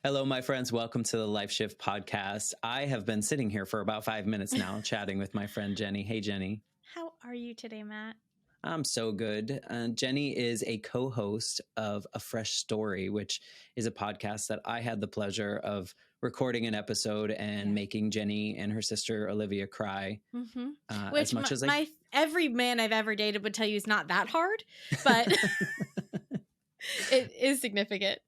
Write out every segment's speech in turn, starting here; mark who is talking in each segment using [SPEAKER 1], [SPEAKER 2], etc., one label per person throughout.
[SPEAKER 1] Hello, my friends. Welcome to the Life Shift podcast. I have been sitting here for about 5 minutes now, chatting with my friend Jenny. Hey, Jenny.
[SPEAKER 2] How are you today, Matt?
[SPEAKER 1] I'm so good. Jenny is a co-host of A Fresh Story, which is a podcast that I had the pleasure of recording an episode and making Jenny and her sister Olivia cry.
[SPEAKER 2] Which
[SPEAKER 1] as much as I...
[SPEAKER 2] every man I've ever dated would tell you is not that hard, but it is significant.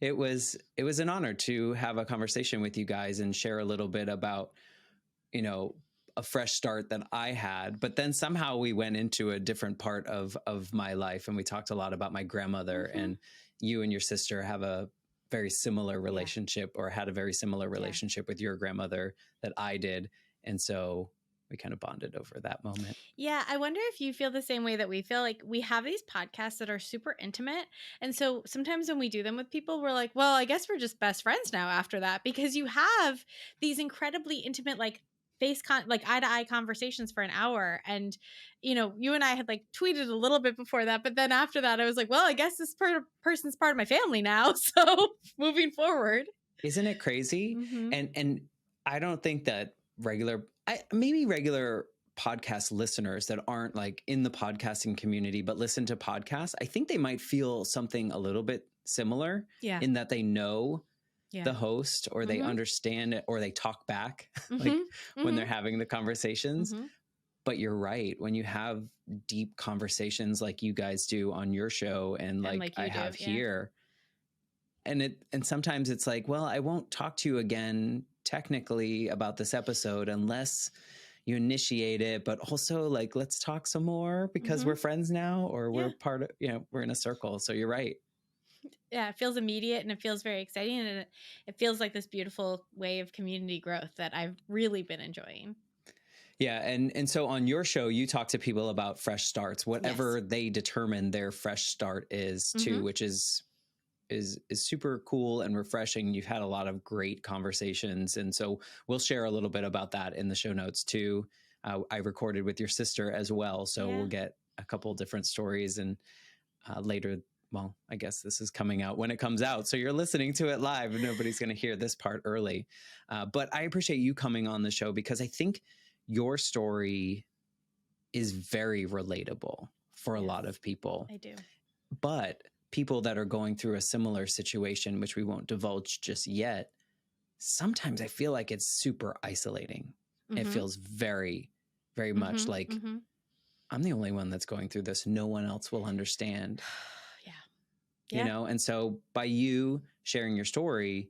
[SPEAKER 1] It was an honor to have a conversation with you guys and share a little bit about, a fresh start that I had. But then somehow we went into a different part of my life, and we talked a lot about my grandmother. And you and your sister have a very similar relationship, or had a very similar relationship with your grandmother that I did. And so we kind of bonded over that moment.
[SPEAKER 2] Yeah. I wonder if you feel the same way that we feel. Like, we have these podcasts that are super intimate. And so sometimes when we do them with people, we're like, well, I guess we're just best friends now after that, because you have these incredibly intimate, like eye to eye conversations for an hour. And, you and I had like tweeted a little bit before that, but then after that, I was like, well, I guess this person's part of my family now. So moving forward.
[SPEAKER 1] Isn't it crazy? And I don't think that maybe regular podcast listeners that aren't like in the podcasting community, but listen to podcasts, I think they might feel something a little bit similar in that they know the host, or they understand it, or they talk back when they're having the conversations. But you're right. When you have deep conversations like you guys do on your show, and like I have here, and sometimes it's like, well, I won't talk to you again technically about this episode unless you initiate it, but also like, let's talk some more because we're friends now, or we're part of, we're in a circle. So you're right.
[SPEAKER 2] Yeah, it feels immediate, and it feels very exciting, and it feels like this beautiful way of community growth that I've really been enjoying.
[SPEAKER 1] Yeah. And so on your show, you talk to people about fresh starts, whatever they determine their fresh start is too, which is super cool and refreshing. You've had a lot of great conversations. And so we'll share a little bit about that in the show notes too. I recorded with your sister as well. So we'll get a couple different stories, and later, well, I guess this is coming out when it comes out. So you're listening to it live, and nobody's going to hear this part early. But I appreciate you coming on the show, because I think your story is very relatable for a lot of people.
[SPEAKER 2] I do.
[SPEAKER 1] But people that are going through a similar situation, which we won't divulge just yet, sometimes I feel like it's super isolating. It feels very, very much like I'm the only one that's going through this. No one else will understand. And so by you sharing your story,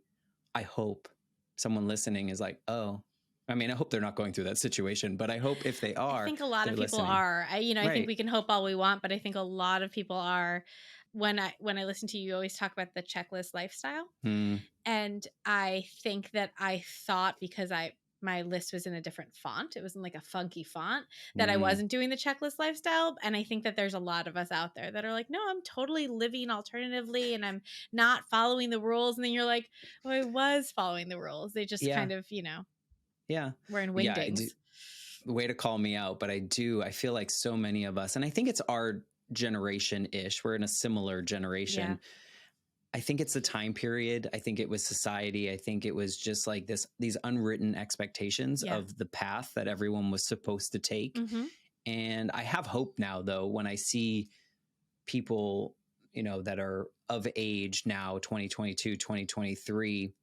[SPEAKER 1] I hope someone listening is like, oh, I mean, I hope they're not going through that situation, but I hope if they are,
[SPEAKER 2] I think a lot of people are. I think we can hope all we want, but I think a lot of people are. When I listen to you, you always talk about the checklist lifestyle. And I think that I thought, because my list was in a different font, it was in like a funky font, that I wasn't doing the checklist lifestyle. And I think that there's a lot of us out there that are like, no, I'm totally living alternatively, and I'm not following the rules. And then you're like, oh, I was following the rules. They just kind of, we're in wingdings.
[SPEAKER 1] Way to call me out. But I feel like so many of us, and I think it's our generation-ish, we're in a similar generation. I think it's the time period. I think it was society. I think it was just like these unwritten expectations of the path that everyone was supposed to take. And I have hope now, though, when I see people, that are of age now, 2022, 2023,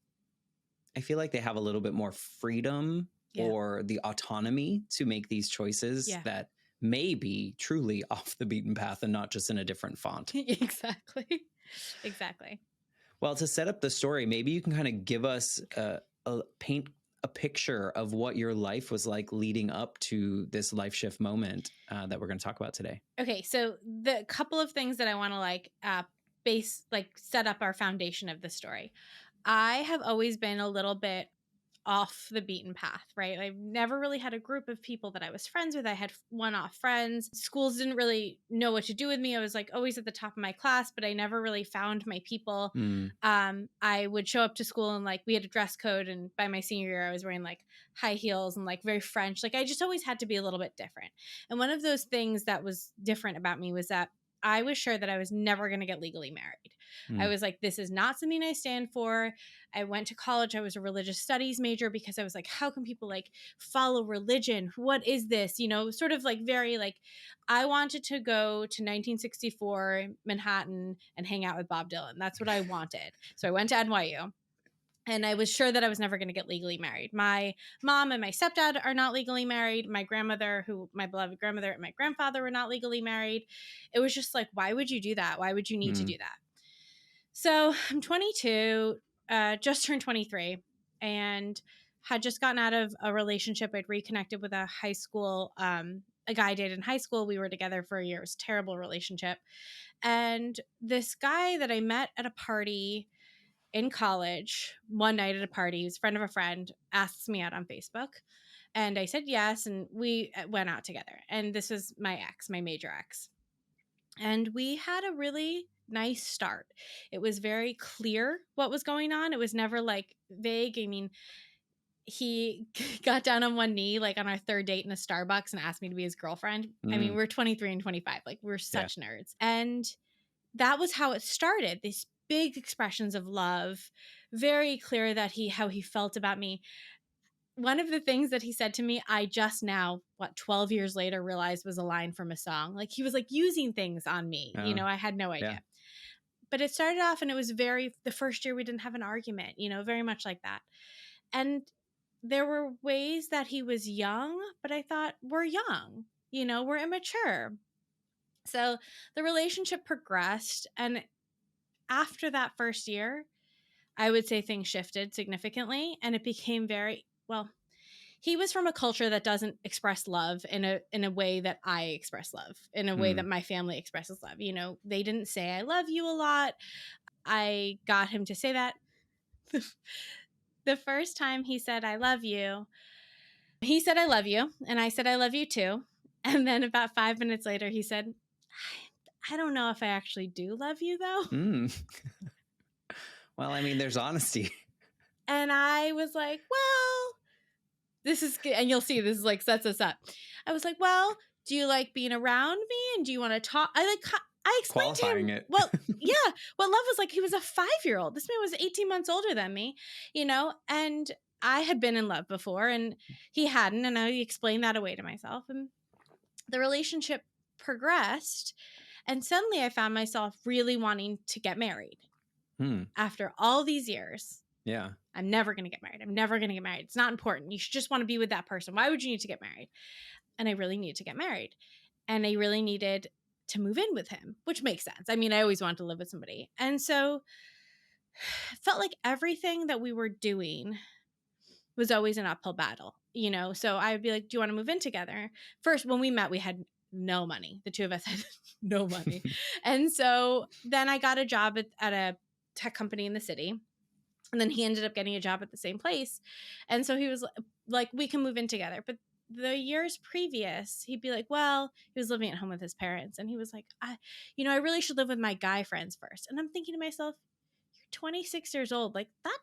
[SPEAKER 1] I feel like they have a little bit more freedom or the autonomy to make these choices that may be truly off the beaten path and not just in a different font.
[SPEAKER 2] Exactly.
[SPEAKER 1] Well, to set up the story, maybe you can kind of give us paint a picture of what your life was like leading up to this life shift moment that we're going to talk about today.
[SPEAKER 2] Okay. So the couple of things that I want to set up our foundation of the story. I have always been a little bit off the beaten path, right? I've never really had a group of people that I was friends with. I had one-off friends. Schools didn't really know what to do with me. I was like always at the top of my class, but I never really found my people. I would show up to school and like we had a dress code, and by my senior year I was wearing like high heels and like very French. Like I just always had to be a little bit different. And one of those things that was different about me was that I was sure that I was never going to get legally married. I was like, this is not something I stand for. I went to college. I was a religious studies major because I was like, how can people like follow religion? What is this? You know, sort of like very like, I wanted to go to 1964 Manhattan and hang out with Bob Dylan. That's what I wanted. So I went to NYU. And I was sure that I was never going to get legally married. My mom and my stepdad are not legally married. My grandmother, my beloved grandmother, and my grandfather were not legally married. It was just like, why would you do that? Why would you need to do that? So I'm 22, just turned 23, and had just gotten out of a relationship. I'd reconnected with a high school, a guy I dated in high school. We were together for a year. It was a terrible relationship. And this guy that I met at a party in college one night at a party, he was a friend of a friend, asks me out on Facebook. And I said yes. And we went out together. And this was my ex, my major ex. And we had a really nice start. It was very clear what was going on. It was never like vague. I mean, he got down on one knee like on our third date in a Starbucks and asked me to be his girlfriend. I mean, we're 23 and 25. Like, we're such nerds. And that was how it started. These big expressions of love, very clear that how he felt about me. One of the things that he said to me, I just now, 12 years later, realized was a line from a song. Like, he was like using things on me. You know, I had no idea. But it started off, and it was the first year we didn't have an argument, you know, very much like that. And there were ways that he was young, but I thought, we're young, you know, we're immature. So the relationship progressed. And after that first year, I would say things shifted significantly, and it became he was from a culture that doesn't express love in a way that I express love, in a way that my family expresses love. You know, they didn't say I love you a lot. I got him to say that. The first time he said I love you, he said I love you, and I said I love you too. And then about 5 minutes later, he said, I don't know if I actually do love you though.
[SPEAKER 1] Well, I mean, there's honesty. And
[SPEAKER 2] I was like, well, this is good. And you'll see this is like sets us up. I was like, well, do you like being around me? And do you want to talk? I explained
[SPEAKER 1] qualifying
[SPEAKER 2] to him.
[SPEAKER 1] It.
[SPEAKER 2] Well, yeah. What love was like, he was a 5-year-old. This man was 18 months older than me, you know, and I had been in love before and he hadn't. And I explained that away to myself. And the relationship progressed. And suddenly I found myself really wanting to get married. After all these years.
[SPEAKER 1] Yeah.
[SPEAKER 2] I'm never going to get married. I'm never going to get married. It's not important. You should just want to be with that person. Why would you need to get married? And I really needed to get married. And I really needed to move in with him, which makes sense. I mean, I always wanted to live with somebody. And so it felt like everything that we were doing was always an uphill battle, you know? So I would be like, do you want to move in together? First, when we met, we had no money. The two of us had no money. And so then I got a job at a tech company in the city. And then he ended up getting a job at the same place. And so he was like, we can move in together. But the years previous, he'd be like, well, he was living at home with his parents. And he was like, I really should live with my guy friends first. And I'm thinking to myself, you're 26 years old. Like that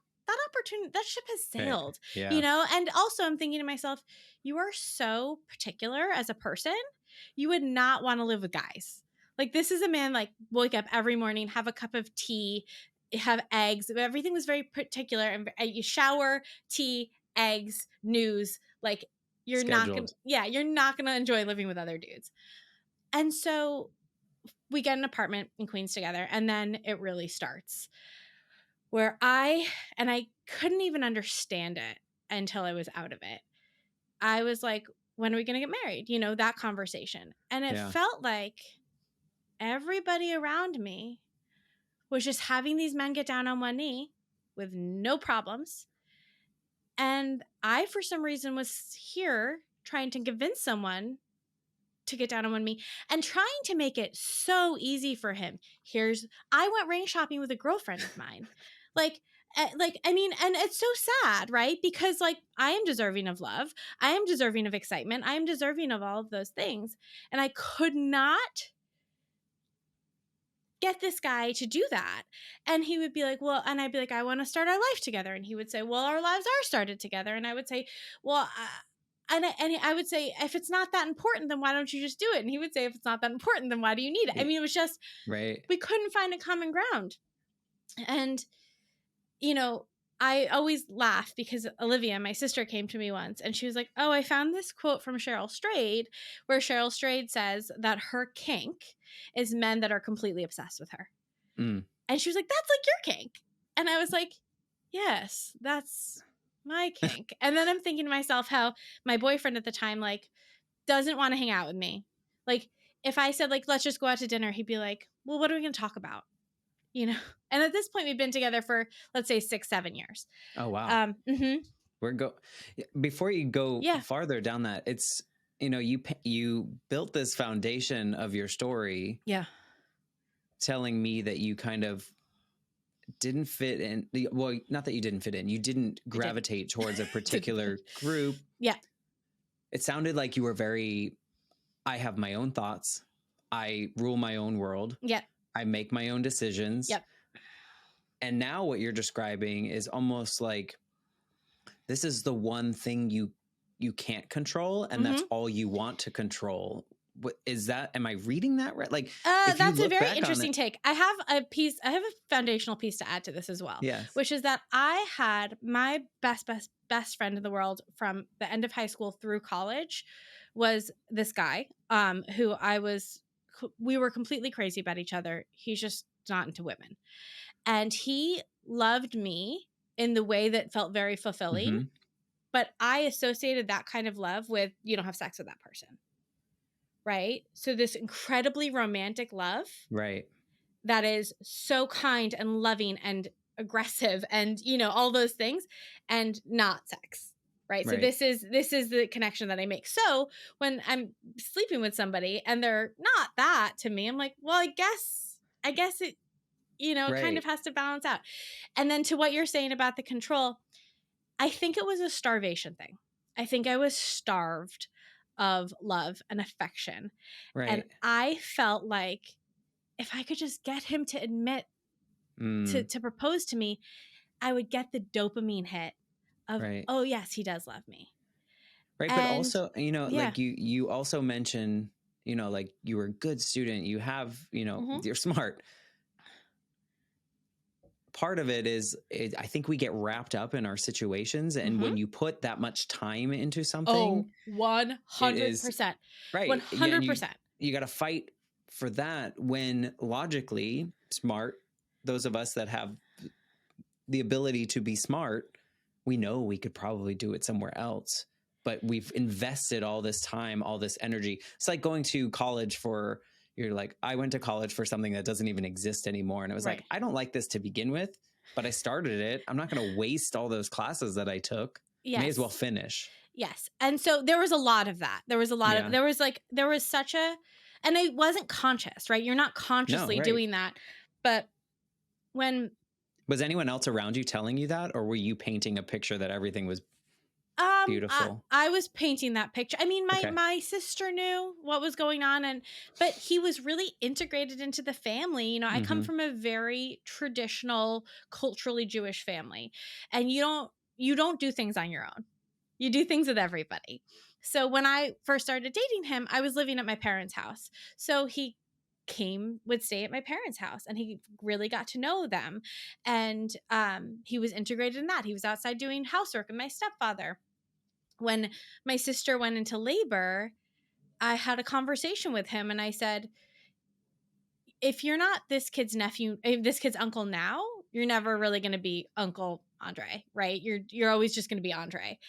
[SPEAKER 2] opportunity, that ship has sailed, you know? And also I'm thinking to myself, you are so particular as a person. You would not want to live with guys. Like this is a man, like wake up every morning, have a cup of tea, have eggs. Everything was very particular. And you shower, tea, eggs, news. Like you're
[SPEAKER 1] Scheduled.
[SPEAKER 2] you're not going to enjoy living with other dudes. And so we get an apartment in Queens together. And then it really starts where I couldn't even understand it until I was out of it. I was like, when are we going to get married? You know, that conversation. And it felt like everybody around me was just having these men get down on one knee with no problems. And I, for some reason, was here trying to convince someone to get down on one knee and trying to make it so easy for him. I went ring shopping with a girlfriend of mine. I mean, and it's so sad, right? Because like, I am deserving of love. I am deserving of excitement. I am deserving of all of those things. And I could not get this guy to do that. And he would be like, well, and I'd be like, I want to start our life together. And he would say, well, our lives are started together. And I would say, well, I would say, if it's not that important, then why don't you just do it? And he would say, if it's not that important, then why do you need it? I mean, it was just,
[SPEAKER 1] right.
[SPEAKER 2] We couldn't find a common ground. And, you know, I always laugh because Olivia, my sister, came to me once and she was like, oh, I found this quote from Cheryl Strayed where Cheryl Strayed says that her kink is men that are completely obsessed with her.
[SPEAKER 1] Mm.
[SPEAKER 2] And she was like, that's like your kink. And I was like, yes, that's my kink. And then I'm thinking to myself how my boyfriend at the time, like, doesn't want to hang out with me. Like, if I said, like, let's just go out to dinner, he'd be like, well, what are we going to talk about? You know? And at this point, we've been together for, let's say, 6-7 years.
[SPEAKER 1] Oh, wow. Before you go farther down that, it's, you know, you built this foundation of your story.
[SPEAKER 2] Yeah.
[SPEAKER 1] Telling me that you kind of didn't fit in. Well, not that you didn't fit in. You didn't gravitate towards a particular group.
[SPEAKER 2] Yeah.
[SPEAKER 1] It sounded like you were very, I have my own thoughts. I rule my own world.
[SPEAKER 2] Yeah.
[SPEAKER 1] I make my own decisions.
[SPEAKER 2] Yep.
[SPEAKER 1] And now what you're describing is almost like this is the one thing you can't control, and that's all you want to control. What is that? Am I reading that right? Like,
[SPEAKER 2] that's a very interesting take. I have a foundational piece to add to this as well.
[SPEAKER 1] Yes.
[SPEAKER 2] Which is that I had my best friend in the world from the end of high school through college was this guy, who we were completely crazy about each other. He's just not into women. And he loved me in the way that felt very fulfilling. Mm-hmm. But I associated that kind of love with, you don't have sex with that person. Right? So this incredibly romantic love.
[SPEAKER 1] Right.
[SPEAKER 2] That is so kind and loving and aggressive and, you know, all those things, and not sex. Right. So this is the connection that I make. So when I'm sleeping with somebody and they're not that to me, I'm like, well, I guess it, you know, it kind of has to balance out. And then to what you're saying about the control, I think it was a starvation thing. I think I was starved of love and affection. Right. And I felt like if I could just get him to admit to propose to me, I would get the dopamine hit of, oh yes, he does love me.
[SPEAKER 1] Right. And, but also, you know, like you also mentioned, you know, like you were a good student, you have, you know, you're smart. Part of it is, I think we get wrapped up in our situations. And when you put that much time into something.
[SPEAKER 2] Oh, 100%.
[SPEAKER 1] Right.
[SPEAKER 2] 100%.
[SPEAKER 1] You got to fight for that when logically smart, those of us that have the ability to be smart, we know we could probably do it somewhere else. But we've invested all this time, all this energy. It's like going to college for... You're like, I went to college for something that doesn't even exist anymore. And it was like, I don't like this to begin with, but I started it. I'm not going to waste all those classes that I took. Yes. May as well finish.
[SPEAKER 2] Yes. And so there was a lot of that. There was such a, and I wasn't conscious, right? You're not consciously doing that. But when...
[SPEAKER 1] Was anyone else around you telling you that? Or were you painting a picture that everything was beautiful?
[SPEAKER 2] I was painting that picture. I mean, my sister knew what was going on, but he was really integrated into the family. You know, I come from a very traditional, culturally Jewish family, and you don't do things on your own. You do things with everybody. So when I first started dating him, I was living at my parents' house. So he would stay at my parents' house, and he really got to know them. And he was integrated in that. He was outside doing housework with my stepfather. When my sister went into labor, I had a conversation with him, and I said, if you're not this kid's uncle now, you're never really going to be Uncle Andre, right? You're always just going to be Andre.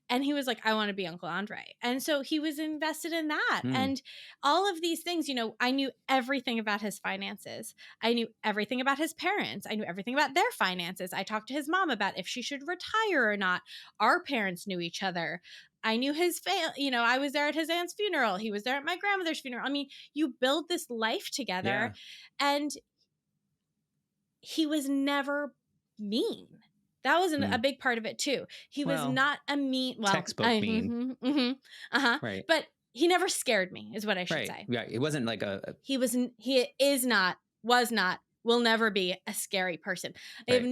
[SPEAKER 2] And he was like, I want to be Uncle Andre. And so he was invested in that. And all of these things, you know, I knew everything about his finances. I knew everything about his parents. I knew everything about their finances. I talked to his mom about if she should retire or not. Our parents knew each other. I knew his you know, I was there at his aunt's funeral. He was there at my grandmother's funeral. I mean, you build this life together, and he was never mean. That was a big part of it too. He was not a mean,
[SPEAKER 1] textbook mean.
[SPEAKER 2] Right. But he never scared me, is what I should say.
[SPEAKER 1] Yeah. It wasn't like
[SPEAKER 2] he was not, will never be a scary person. He's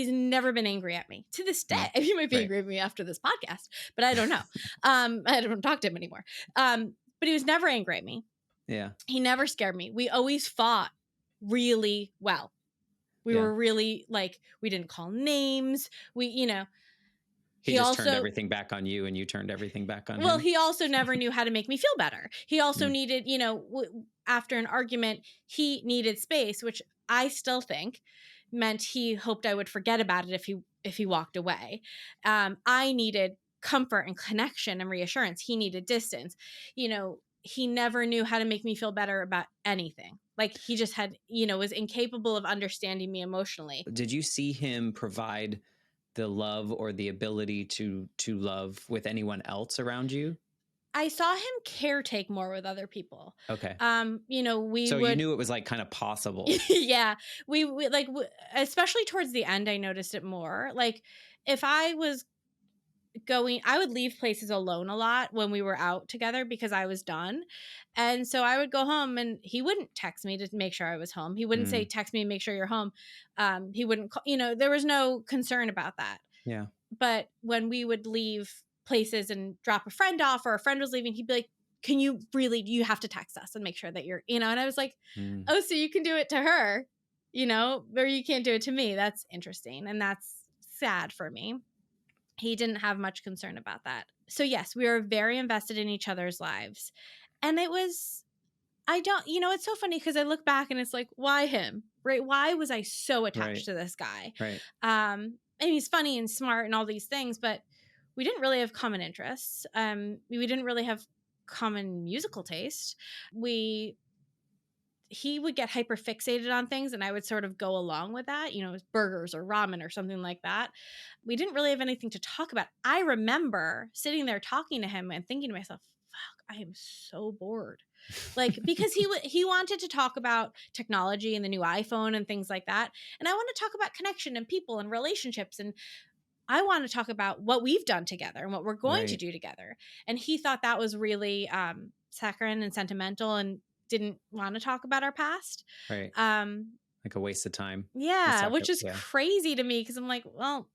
[SPEAKER 2] never been angry at me to this day. He might be angry at me after this podcast, but I don't know. I don't talk to him anymore. But he was never angry at me.
[SPEAKER 1] Yeah.
[SPEAKER 2] He never scared me. We always fought really well. We were really like, we didn't call names. We,
[SPEAKER 1] he just turned everything back on you and you turned everything back on him.
[SPEAKER 2] Well, he also never knew how to make me feel better. He also needed, after an argument, he needed space, which I still think meant he hoped I would forget about it if he walked away. I needed comfort and connection and reassurance. He needed distance. He never knew how to make me feel better about anything. Like he just had, was incapable of understanding me emotionally.
[SPEAKER 1] Did you see him provide the love or the ability to love with anyone else around you?
[SPEAKER 2] I saw him caretake more with other people.
[SPEAKER 1] Okay.
[SPEAKER 2] So
[SPEAKER 1] you knew it was like kind of possible.
[SPEAKER 2] Yeah. We like, especially towards the end, I noticed it more. Like if I was I would leave places alone a lot when we were out together because I was done. And so I would go home and he wouldn't text me to make sure I was home. He wouldn't say, text me and make sure you're home. He wouldn't, there was no concern about that.
[SPEAKER 1] Yeah.
[SPEAKER 2] But when we would leave places and drop a friend off or a friend was leaving, he'd be like, you have to text us and make sure that you're, and I was like, oh, so you can do it to her, or you can't do it to me. That's interesting. And that's sad for me. He didn't have much concern about that. So yes, we were very invested in each other's lives. And it was, it's so funny because I look back and it's like, why him? Right? Why was I so attached to this guy?
[SPEAKER 1] Right.
[SPEAKER 2] And he's funny and smart and all these things, but we didn't really have common interests. We didn't really have common musical taste. He would get hyper fixated on things and I would sort of go along with that, burgers or ramen or something like that. We didn't really have anything to talk about. I remember sitting there talking to him and thinking to myself, fuck, I am so bored. Like, because he wanted to talk about technology and the new iPhone and things like that. And I want to talk about connection and people and relationships. And I want to talk about what we've done together and what we're going to do together. And he thought that was really saccharine and sentimental and didn't want to talk about our past.
[SPEAKER 1] Right. Like a waste of time.
[SPEAKER 2] Yeah, which is crazy to me because I'm like, well,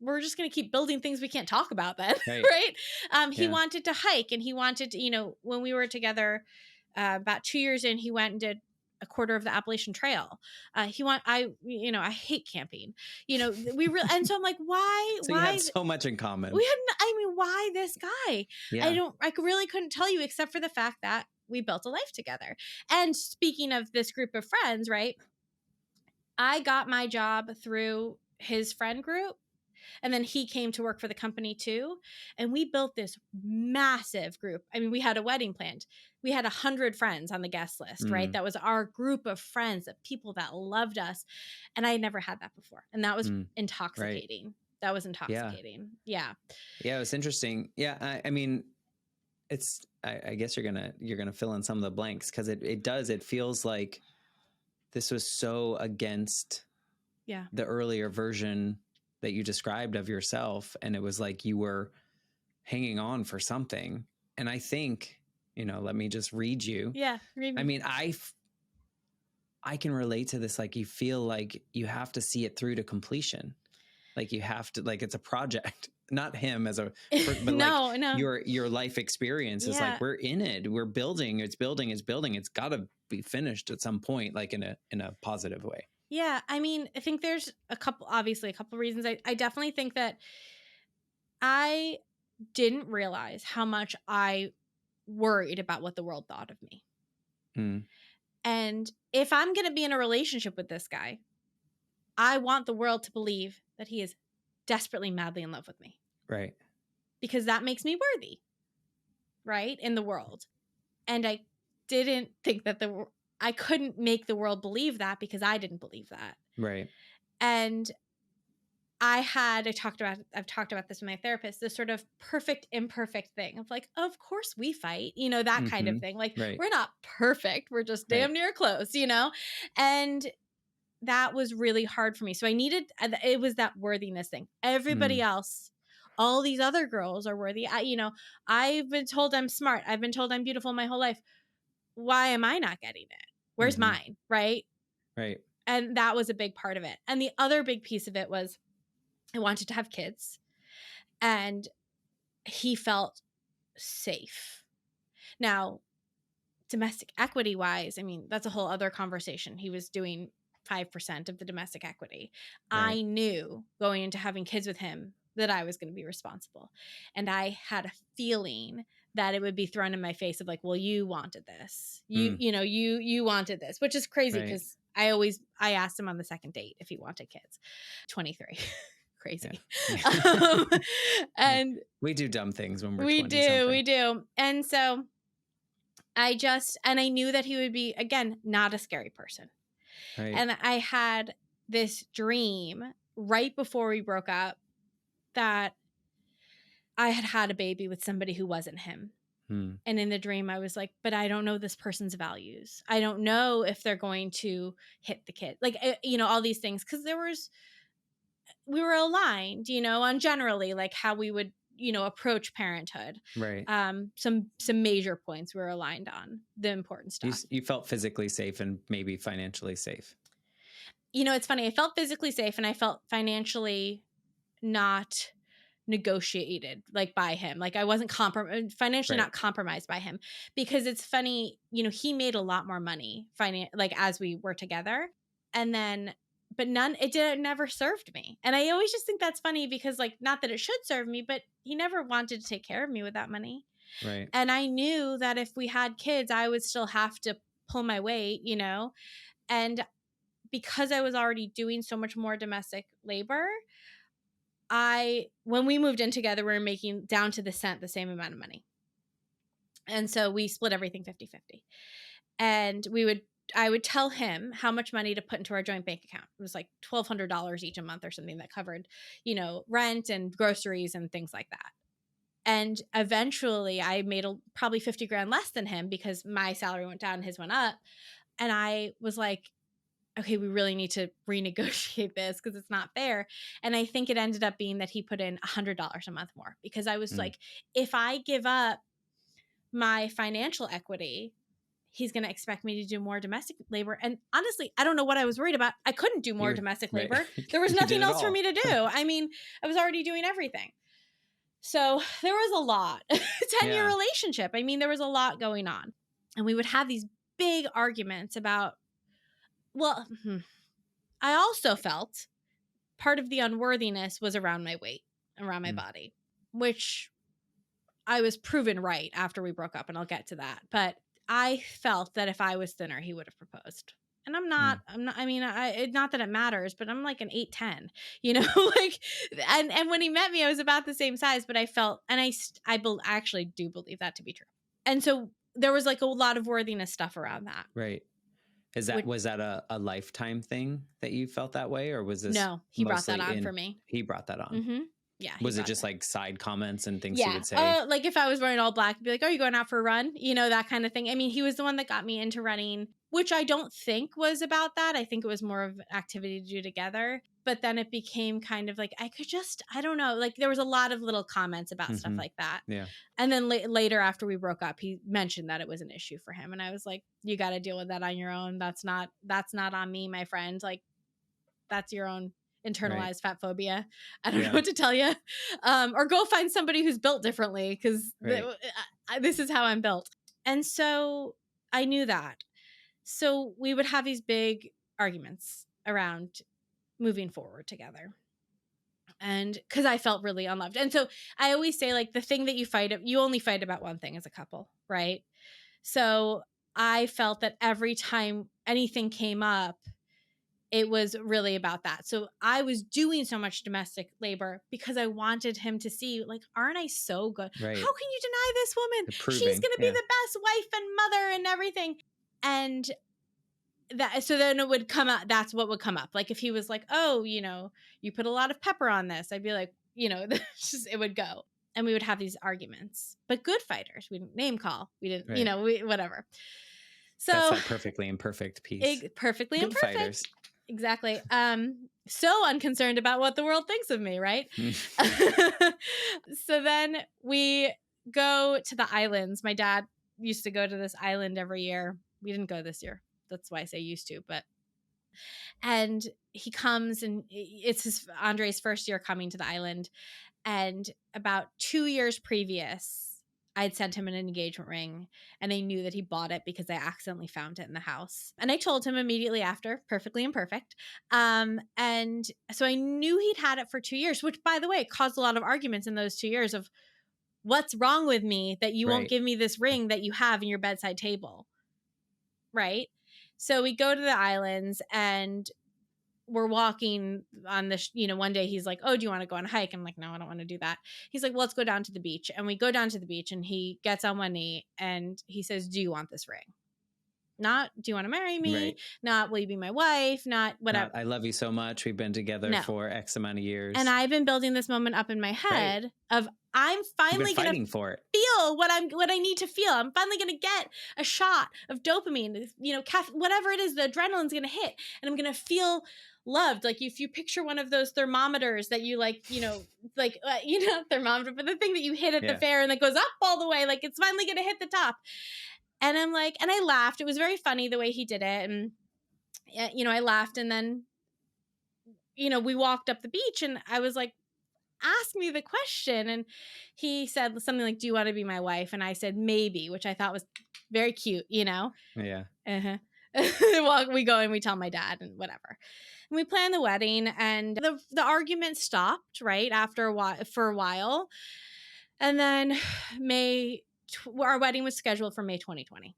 [SPEAKER 2] we're just going to keep building things we can't talk about then. Right. He wanted to hike and he wanted to, when we were together about 2 years in, he went and did a quarter of the Appalachian Trail. I hate camping, and so I'm like, why?
[SPEAKER 1] So you have so much in common.
[SPEAKER 2] Why this guy?
[SPEAKER 1] Yeah.
[SPEAKER 2] I really couldn't tell you except for the fact that we built a life together. And speaking of this group of friends, right? I got my job through his friend group. And then he came to work for the company too. And we built this massive group. I mean, we had a wedding planned. We had 100 friends on the guest list, right? That was our group of friends, of people that loved us. And I had never had that before. And that was intoxicating. Right. That was intoxicating. Yeah.
[SPEAKER 1] Yeah, it was interesting. Yeah. I mean, I guess you're gonna fill in some of the blanks because it feels like this was so against the earlier version that you described of yourself. And it was like you were hanging on for something. And I think, let me just read you.
[SPEAKER 2] Yeah. Read me.
[SPEAKER 1] I mean, I can relate to this. Like you feel like you have to see it through to completion. Like you have to, like, it's a project, not him as a, but
[SPEAKER 2] no.
[SPEAKER 1] Your life experience is like, we're in it, we're building, it's building. It's got to be finished at some point, like in a positive way.
[SPEAKER 2] Yeah. I mean, I think there's a couple reasons. I definitely think that I didn't realize how much I worried about what the world thought of me. And if I'm going to be in a relationship with this guy, I want the world to believe that he is desperately, madly in love with me.
[SPEAKER 1] Right.
[SPEAKER 2] Because that makes me worthy, right, in the world. And I didn't think that I couldn't make the world believe that because I didn't believe that.
[SPEAKER 1] Right.
[SPEAKER 2] And I've talked about this with my therapist, this sort of perfect, imperfect thing of like, of course we fight, that kind of thing. Like, we're not perfect. We're just damn near close, and that was really hard for me. So it was that worthiness thing. Everybody else, all these other girls are worthy. I've been told I'm smart. I've been told I'm beautiful my whole life. Why am I not getting it? Where's mine? Right.
[SPEAKER 1] Right.
[SPEAKER 2] And that was a big part of it. And the other big piece of it was I wanted to have kids and he felt safe. Now, domestic equity wise, I mean, that's a whole other conversation. He was doing 5% of the domestic equity.
[SPEAKER 1] Right.
[SPEAKER 2] I knew going into having kids with him that I was going to be responsible. And I had a feeling that it would be thrown in my face of like, well, you wanted this. You wanted this, which is crazy
[SPEAKER 1] Right.
[SPEAKER 2] because I asked him on the second date if he wanted kids. 23. Crazy.
[SPEAKER 1] Yeah.
[SPEAKER 2] And
[SPEAKER 1] we do dumb things when we're
[SPEAKER 2] we
[SPEAKER 1] 20 something.
[SPEAKER 2] we do. And so I knew that he would be, again, not a scary person.
[SPEAKER 1] Right.
[SPEAKER 2] And I had this dream right before we broke up that I had a baby with somebody who wasn't him. And in the dream, I was like, but I don't know this person's values. I don't know if they're going to hit the kid. Like, all these things. Because we were aligned, on generally like how we would, approach parenthood.
[SPEAKER 1] Right.
[SPEAKER 2] Some major points we were aligned on, the important stuff.
[SPEAKER 1] You felt physically safe and maybe financially safe.
[SPEAKER 2] It's funny. I felt physically safe and I felt financially not negotiated like by him. Like I wasn't financially
[SPEAKER 1] Right.
[SPEAKER 2] not compromised by him, because it's funny, he made a lot more money like as we were together, and then but it never served me. And I always just think that's funny because like, not that it should serve me, but he never wanted to take care of me with that money.
[SPEAKER 1] Right.
[SPEAKER 2] And I knew that if we had kids, I would still have to pull my weight, and because I was already doing so much more domestic labor, when we moved in together, we were making down to the cent the same amount of money. And so we split everything 50-50. And I would tell him how much money to put into our joint bank account. It was like $1,200 each a month or something that covered, rent and groceries and things like that. And eventually I made probably 50 grand less than him because my salary went down and his went up. And I was like, okay, we really need to renegotiate this because it's not fair. And I think it ended up being that he put in $100 a month more, because I was like, if I give up my financial equity, he's going to expect me to do more domestic labor. And honestly, I don't know what I was worried about. I couldn't do more domestic labor. Right. There was nothing else for me to do. I mean, I was already doing everything. So there was a lot. 10-year relationship. I mean, there was a lot going on. And we would have these big arguments about, well, I also felt part of the unworthiness was around my weight, around my body, which I was proven right after we broke up, and I'll get to that. But I felt that if I was thinner, he would have proposed. And I'm not, I mean, not that it matters, but I'm like an 8'10", like, and when he met me, I was about the same size, but I felt, and I actually do believe that to be true. And so there was like a lot of worthiness stuff around that.
[SPEAKER 1] Right. Was that a lifetime thing that you felt that way, or was this?
[SPEAKER 2] No, he brought that on for me.
[SPEAKER 1] He brought that on.
[SPEAKER 2] Mm-hmm. Yeah.
[SPEAKER 1] Was it just like side comments and things he would say?
[SPEAKER 2] Like if I was wearing all black, he'd be like, "Are you going out for a run?" That kind of thing. I mean, he was the one that got me into running, which I don't think was about that. I think it was more of an activity to do together. But then it became kind of like, I don't know. Like there was a lot of little comments about stuff like that.
[SPEAKER 1] Yeah.
[SPEAKER 2] And then later after we broke up, he mentioned that it was an issue for him. And I was like, you got to deal with that on your own. That's not on me, my friend. Like that's your own internalized fat phobia. I don't know what to tell you. Or go find somebody who's built differently, because this is how I'm built. And so I knew that. So we would have these big arguments around moving forward together. And because I felt really unloved. And so I always say, like, the thing that you only fight about one thing as a couple, right? So I felt that every time anything came up, it was really about that. So I was doing so much domestic labor because I wanted him to see, like, aren't I so good?
[SPEAKER 1] Right.
[SPEAKER 2] How can you deny this woman? She's going to be the best wife and mother and everything. And so then it would come out. That's what would come up. Like if he was like, oh, you put a lot of pepper on this, I'd be like, it would go. And we would have these arguments, but good fighters. We didn't name call. We didn't, whatever. So
[SPEAKER 1] that's that perfectly imperfect piece.
[SPEAKER 2] Perfectly
[SPEAKER 1] good
[SPEAKER 2] imperfect.
[SPEAKER 1] Fighters.
[SPEAKER 2] Exactly. So unconcerned about what the world thinks of me, right? So then we go to the islands. My dad used to go to this island every year. We didn't go this year. That's why I say used to, and he comes, and it's Andre's first year coming to the island. And about 2 years previous, I'd sent him an engagement ring, and I knew that he bought it because I accidentally found it in the house. And I told him immediately after, perfectly imperfect. And so I knew he'd had it for 2 years, which, by the way, caused a lot of arguments in those 2 years of what's wrong with me that you won't
[SPEAKER 1] Right.
[SPEAKER 2] give me this ring that you have in your bedside table. Right. So we go to the islands and we're walking on the, one day he's like, oh, do you want to go on a hike? I'm like, no, I don't want to do that. He's like, well, let's go down to the beach. And we go down to the beach and he gets on one knee and he says, do you want this ring? Not, do you want to marry me?
[SPEAKER 1] Right.
[SPEAKER 2] Not, will you be my wife? Not, whatever.
[SPEAKER 1] Not, I love you so much. We've been together for X amount of years.
[SPEAKER 2] And I've been building this moment up in my head of I'm finally going to feel what I need to feel. I'm finally going to get a shot of dopamine, whatever it is, the adrenaline's going to hit and I'm going to feel loved. Like if you picture one of those thermometers that you thermometer, but the thing that you hit at the fair and that goes up all the way, like it's finally going to hit the top. And I'm like, and I laughed. It was very funny the way he did it. And, I laughed. And then, we walked up the beach and I was like, ask me the question. And he said something like, do you want to be my wife? And I said, maybe, which I thought was very cute,
[SPEAKER 1] Yeah.
[SPEAKER 2] We go and we tell my dad and whatever. And we plan the wedding and the argument stopped right after for a while. And then our wedding was scheduled for May 2020.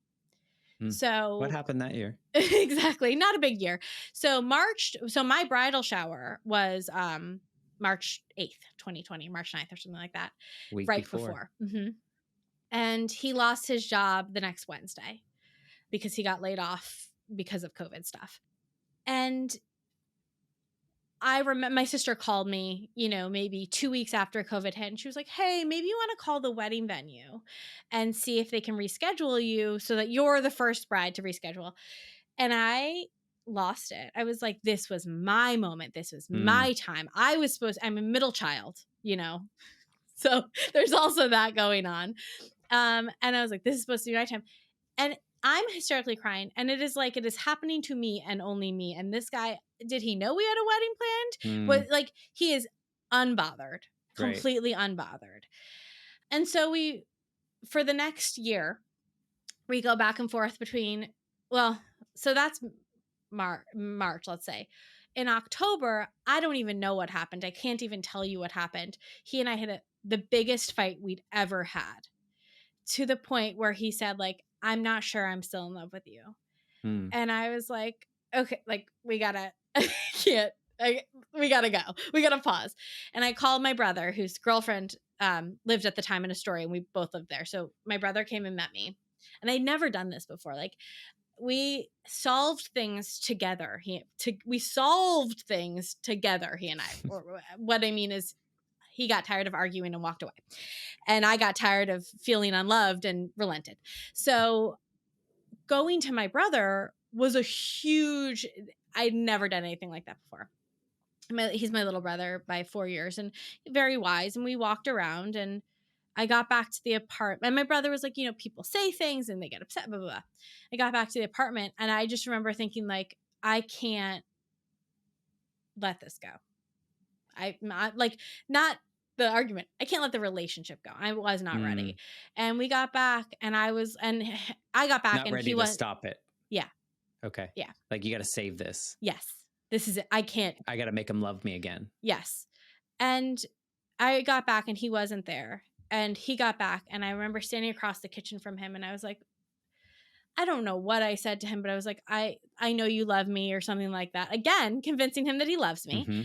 [SPEAKER 2] So
[SPEAKER 1] what happened that year?
[SPEAKER 2] Exactly. Not a big year. So my bridal shower was March 8th, 2020, March 9th or something like that.
[SPEAKER 1] Week
[SPEAKER 2] right
[SPEAKER 1] before.
[SPEAKER 2] Mm-hmm. And he lost his job the next Wednesday because he got laid off because of COVID stuff. And I remember my sister called me, maybe 2 weeks after COVID hit. And she was like, hey, maybe you want to call the wedding venue and see if they can reschedule you so that you're the first bride to reschedule. And I lost it. I was like, this was my moment. This was my time. I'm a middle child, so there's also that going on. And I was like, this is supposed to be my time. And I'm hysterically crying. And it is like, it is happening to me and only me. And this guy, did he know we had a wedding planned? But like, he is unbothered, completely unbothered. And so for the next year, we go back and forth between, so that's March, let's say. In October, I don't even know what happened. I can't even tell you what happened. He and I had the biggest fight we'd ever had, to the point where he said, like, I'm not sure I'm still in love with you. And I was like, okay, like we gotta go. We gotta pause. And I called my brother, whose girlfriend lived at the time in Astoria, and we both lived there. So my brother came and met me. And I'd never done this before. Like, we solved things together. We solved things together, he and I. Or what I mean is, he got tired of arguing and walked away. And I got tired of feeling unloved and relented. So going to my brother was a huge, I'd never done anything like that before. He's my little brother by 4 years and very wise. And we walked around and I got back to the apartment. And my brother was like, people say things and they get upset, blah, blah, blah. I got back to the apartment and I just remember thinking, like, I can't let this go. Not the argument. I can't let the relationship go. I was not ready. And we got back and I got back
[SPEAKER 1] not
[SPEAKER 2] and
[SPEAKER 1] ready
[SPEAKER 2] he
[SPEAKER 1] to stop it.
[SPEAKER 2] Yeah.
[SPEAKER 1] Okay.
[SPEAKER 2] Yeah.
[SPEAKER 1] Like, you got to save this.
[SPEAKER 2] Yes. This is it. I got
[SPEAKER 1] to make him love me again.
[SPEAKER 2] Yes. And I got back and he wasn't there. And he got back and I remember standing across the kitchen from him and I was like, I don't know what I said to him, but I was like, I know you love me or something like that. Again, convincing him that he loves me.
[SPEAKER 1] Mm-hmm.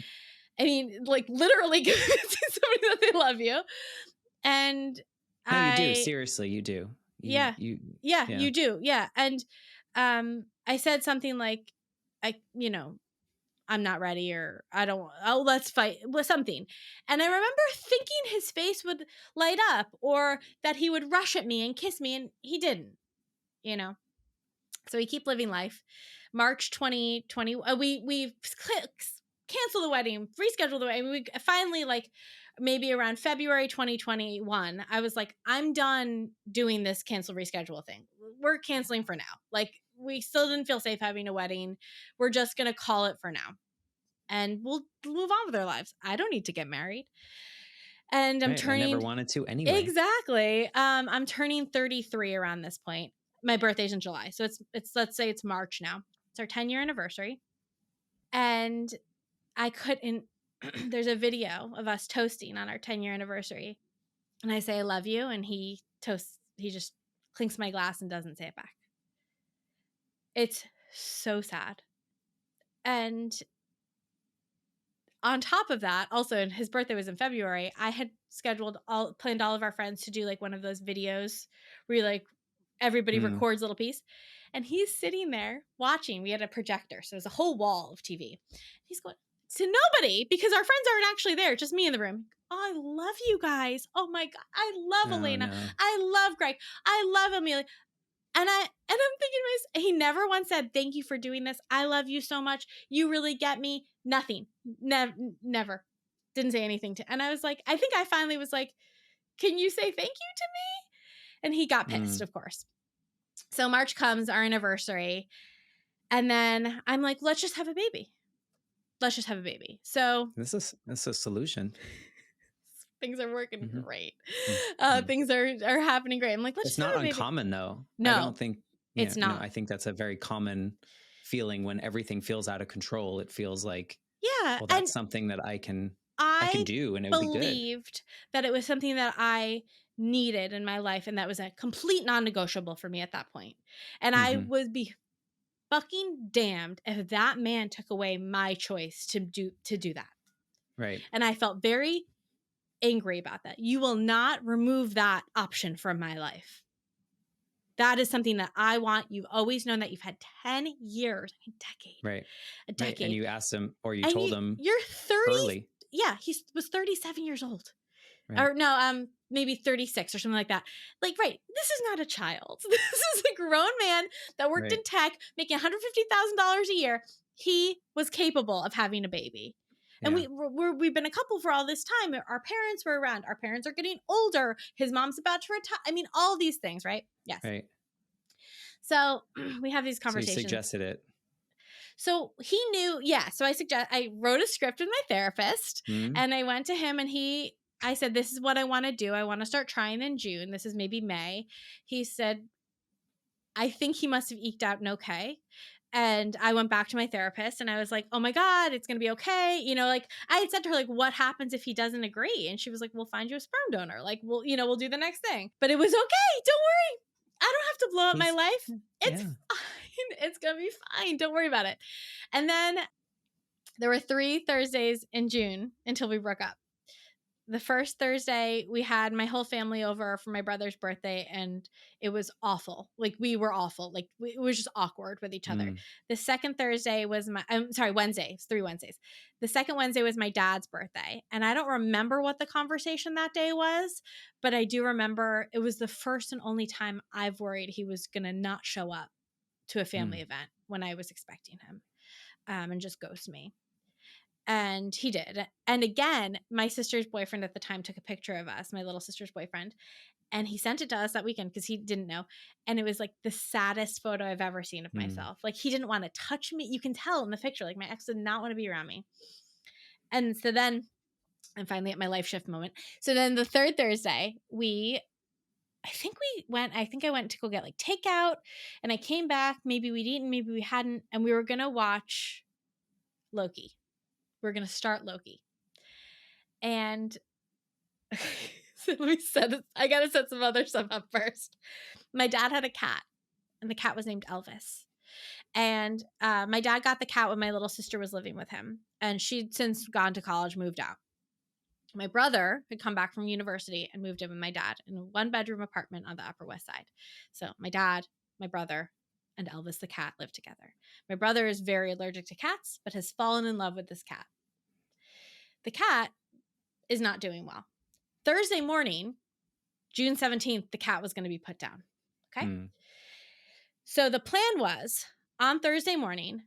[SPEAKER 2] I mean, like, literally convincing somebody that they love you. And
[SPEAKER 1] no, you do. Seriously, you do.
[SPEAKER 2] You do. Yeah. And I said something like, I'm not ready, or let's fight with something. And I remember thinking his face would light up or that he would rush at me and kiss me, and he didn't, So we keep living life. March 2020, we cancel the wedding, reschedule the wedding. We finally, like, maybe around February 2021, I was like, I'm done doing this cancel reschedule thing. We're canceling for now. Like, we still didn't feel safe having a wedding. We're just going to call it for now. And we'll move on with our lives. I don't need to get married. And I'm
[SPEAKER 1] Right. I never
[SPEAKER 2] turning
[SPEAKER 1] wanted to anyway.
[SPEAKER 2] exactly. I'm turning 33 around this point. My birthday's in July. So it's let's say it's March now. It's our 10-year anniversary. And I couldn't there's a video of us toasting on our 10-year anniversary. And I say I love you and he just clinks my glass and doesn't say it back. It's so sad. And on top of that, also his birthday was in February, I had planned all of our friends to do like one of those videos where like everybody records a little piece. And he's sitting there watching. We had a projector, so there's a whole wall of TV. He's going to nobody because our friends aren't actually there, just me in the room. Oh, I love you guys. Oh my God. I love Elena.
[SPEAKER 1] No.
[SPEAKER 2] I love Greg. I love Amelia. And I'm thinking to myself, he never once said, thank you for doing this. I love you so much. You really get me. Nothing. Never. Didn't say anything and I was like, I think I finally was like, can you say thank you to me? And he got pissed, of course. So March comes, our anniversary. And then I'm like, let's just have a baby. Let's just have a baby. So
[SPEAKER 1] this is a solution.
[SPEAKER 2] Things are working great. Things are happening great. I'm like, let's
[SPEAKER 1] it's
[SPEAKER 2] just have a baby.
[SPEAKER 1] It's not uncommon though.
[SPEAKER 2] No,
[SPEAKER 1] I don't think
[SPEAKER 2] it's not.
[SPEAKER 1] No, I think that's a very common feeling when everything feels out of control. It feels like, well, that's something that I can do and it would be good. I
[SPEAKER 2] believed that it was something that I needed in my life and that was a complete non-negotiable for me at that point. And I would be fucking damned if that man took away my choice to do that.
[SPEAKER 1] Right.
[SPEAKER 2] And I felt very angry about that. You will not remove that option from my life. That is something that I want. You've always known that. You've had 10 years, a decade.
[SPEAKER 1] Right.
[SPEAKER 2] A decade.
[SPEAKER 1] Right. And you asked him, or you told him
[SPEAKER 2] you're 30
[SPEAKER 1] early.
[SPEAKER 2] Yeah, he was 37 years old.
[SPEAKER 1] Right.
[SPEAKER 2] Or no, maybe 36 or something like that. Like, right, this is not a child. This is a grown man that worked in tech, making $150,000 a year. He was capable of having a baby. And we've been a couple for all this time. Our parents were around. Our parents are getting older. His mom's about to retire. I mean, all these things, right? Yes.
[SPEAKER 1] Right.
[SPEAKER 2] So we have these conversations.
[SPEAKER 1] So you suggested it.
[SPEAKER 2] So he knew, So I wrote a script with my therapist and I went to him and I said, this is what I want to do. I want to start trying in June. This is maybe May. He said, I think he must have eked out an okay. And I went back to my therapist and I was like, oh my God, it's going to be okay. You know, like I had said to her, like, what happens if he doesn't agree? And she was like, we'll find you a sperm donor. Like, we'll do the next thing. But it was okay. Don't worry. I don't have to blow up my life. It's fine. It's going to be fine. Don't worry about it. And then there were 3 Thursdays in June until we broke up. The first Thursday, we had my whole family over for my brother's birthday, and it was awful. Like, we were awful. Like, it was just awkward with each other. The second Thursday was Wednesday. It's 3 Wednesdays. The second Wednesday was my dad's birthday, and I don't remember what the conversation that day was, but I do remember it was the first and only time I've worried he was going to not show up to a family event when I was expecting him and just ghost me. And he did. And again, my sister's boyfriend at the time took a picture of us, my little sister's boyfriend, and he sent it to us that weekend because he didn't know. And it was like the saddest photo I've ever seen of myself. Like, he didn't want to touch me. You can tell in the picture, like, my ex did not want to be around me. And so then I'm finally at my life shift moment. So then the third Thursday, I think I went to go get like takeout, and I came back. Maybe we'd eaten, maybe we hadn't. And we were going to watch Loki. We're going to start Loki. And so I got to set some other stuff up first. My dad had a cat, and the cat was named Elvis. And my dad got the cat when my little sister was living with him. And she'd since gone to college, moved out. My brother had come back from university and moved in with my dad in a 1-bedroom apartment on the Upper West Side. So my dad, my brother, and Elvis the cat lived together. My brother is very allergic to cats, but has fallen in love with this cat. The cat is not doing well. Thursday morning, June 17th, the cat was going to be put down. Okay. So the plan was on Thursday morning,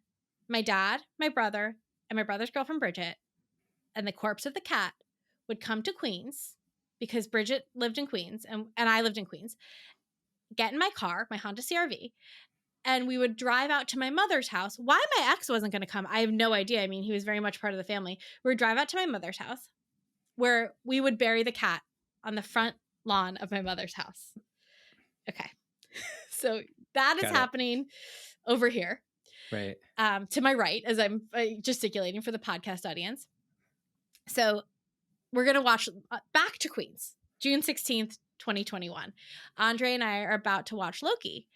[SPEAKER 2] my dad, my brother, and my brother's girlfriend, Bridget, and the corpse of the cat would come to Queens because Bridget lived in Queens and I lived in Queens, get in my car, my Honda CRV, and we would drive out to my mother's house. Why my ex wasn't going to come, I have no idea. I mean, he was very much part of the family. We would drive out to my mother's house. where we would bury the cat on the front lawn of my mother's house. Okay. So that is happening over here.
[SPEAKER 1] Right.
[SPEAKER 2] To my right, as I'm gesticulating for the podcast audience. So we're going to watch Back to Queens, June 16th, 2021. Andre and I are about to watch Loki.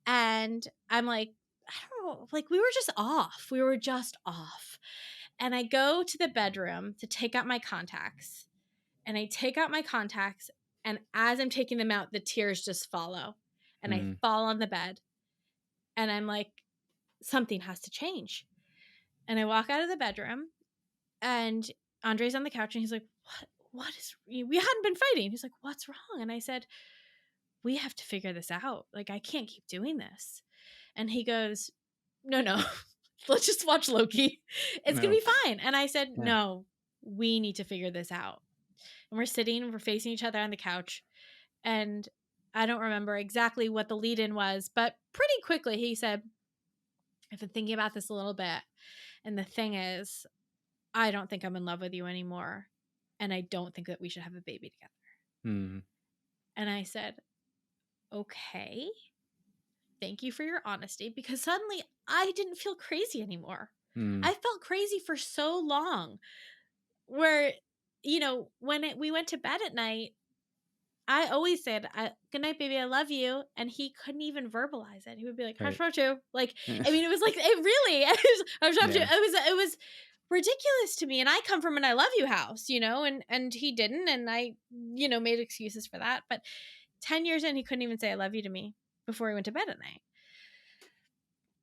[SPEAKER 2] And I'm like, I don't know, like we were just off. We were just off. And I go to the bedroom to take out my contacts. And I take out my contacts. And as I'm taking them out, the tears just follow. And I fall on the bed. And I'm like, something has to change. And I walk out of the bedroom. And Andre's on the couch. And he's like, what is, we hadn't been fighting. He's like, what's wrong? And I said, we have to figure this out. Like, I can't keep doing this. And he goes, no, let's just watch Loki. It's going to be fine. And I said, no, we need to figure this out. And we're sitting, we're facing each other on the couch. And I don't remember exactly what the lead in was, but pretty quickly he said, I've been thinking about this a little bit. And the thing is, I don't think I'm in love with you anymore. And I don't think that we should have a baby together. And I said, okay, thank you for your honesty, because suddenly I didn't feel crazy anymore. I felt crazy for so long where, you know, when we went to bed at night, I always said, good night, baby, I love you. And he couldn't even verbalize it. He would be like, hush, hush, you. Like, I mean, it was like, it really, it was ridiculous to me. And I come from an I love you house, you know, and he didn't. And I, you know, made excuses for that. But 10 years in, he couldn't even say I love you to me before he went to bed at night.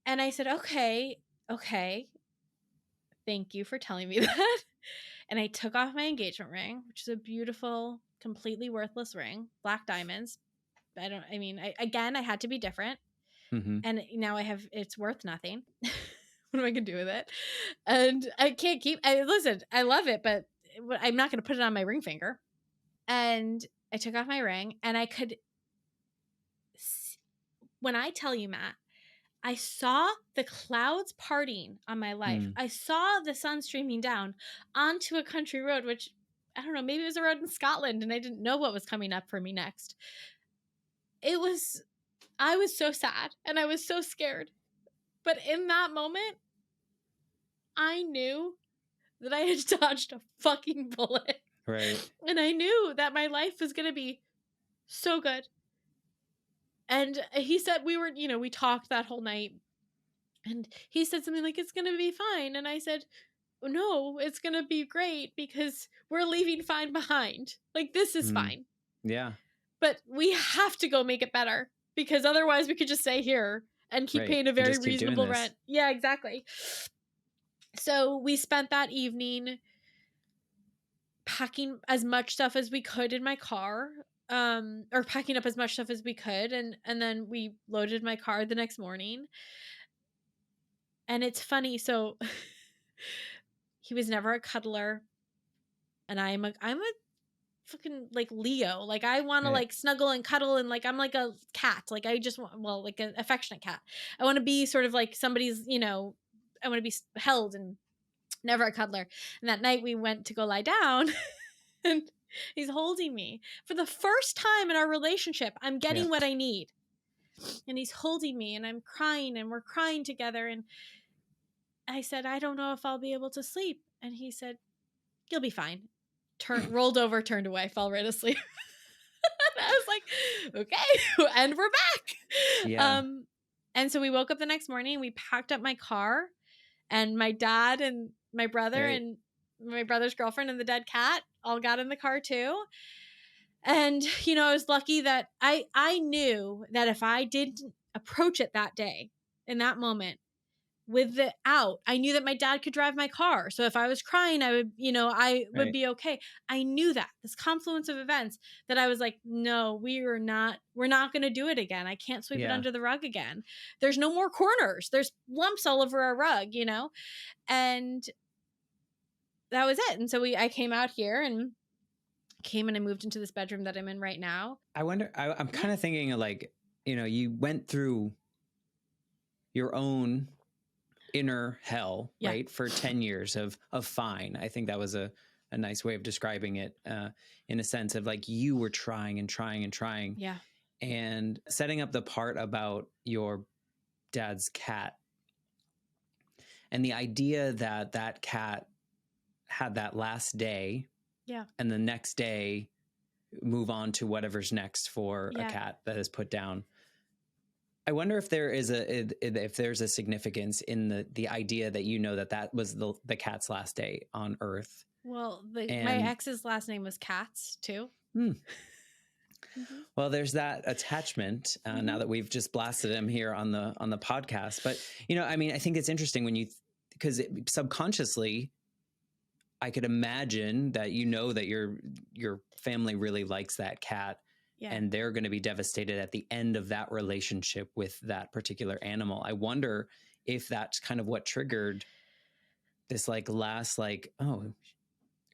[SPEAKER 2] And I said, okay, thank you for telling me that. And I took off my engagement ring, which is a beautiful, completely worthless ring, black diamonds. I had to be different. And now it's worth nothing. What am I going to do with it? And I can't listen, I love it, but I'm not going to put it on my ring finger. And I took off my ring, and I could, when I tell you, Matt, I saw the clouds parting on my life. I saw the sun streaming down onto a country road, which, I don't know, maybe it was a road in Scotland, and I didn't know what was coming up for me next. I was so sad, and I was so scared. But in that moment, I knew that I had dodged a fucking bullet.
[SPEAKER 1] Right.
[SPEAKER 2] And I knew that my life was going to be so good. And he said, we talked that whole night. And he said something like, it's going to be fine. And I said, no, it's going to be great, because we're leaving fine behind. Like, this is fine.
[SPEAKER 1] Yeah.
[SPEAKER 2] But we have to go make it better, because otherwise we could just stay here and keep paying a very reasonable rent. Yeah, exactly. So we spent that evening packing as much stuff as we could in my car, or packing up as much stuff as we could. And then we loaded my car the next morning. And it's funny. So he was never a cuddler. And I'm a fucking like Leo. Like, I want to like snuggle and cuddle, and like, I'm like a cat. Like, I just want, like an affectionate cat. I want to be sort of like somebody's, you know, I want to be held, and never a cuddler. And that night we went to go lie down, and he's holding me for the first time in our relationship. I'm getting what I need. And he's holding me, and I'm crying, and we're crying together. And I said, I don't know if I'll be able to sleep. And he said, you'll be fine. Rolled over, turned away, fell right asleep. And I was like, okay. And we're back.
[SPEAKER 1] Yeah.
[SPEAKER 2] And so we woke up the next morning, we packed up my car, and my dad and my brother and my brother's girlfriend and the dead cat all got in the car too. And, you know, I was lucky that I knew that if I didn't approach it that day, in that moment, with the out, I knew that my dad could drive my car. So if I was crying, I would, you know, I would be okay. I knew that, this confluence of events, that I was like, no, we're not going to do it again. I can't sweep it under the rug again. There's no more corners. There's lumps all over our rug, you know? And that was it. And so I came out here and I moved into this bedroom that I'm in right now.
[SPEAKER 1] I wonder, I'm kind of thinking of like, you know, you went through your own inner hell, right? For 10 years of fine. I think that was a a nice way of describing it, in a sense of like you were trying and trying and trying.
[SPEAKER 2] Yeah.
[SPEAKER 1] And setting up the part about your dad's cat and the idea that that cat had that last day.
[SPEAKER 2] Yeah.
[SPEAKER 1] And the next day move on to whatever's next for a cat that is put down. I wonder if there is if there's a significance in the idea that that was the cat's last day on Earth.
[SPEAKER 2] Well, my ex's last name was Katz too.
[SPEAKER 1] Well, there's that attachment now that we've just blasted him here on the podcast. But I mean, I think it's interesting when because subconsciously, I could imagine that that your family really likes that cat, and they're going to be devastated at the end of that relationship with that particular animal. I wonder if that's kind of what triggered this last oh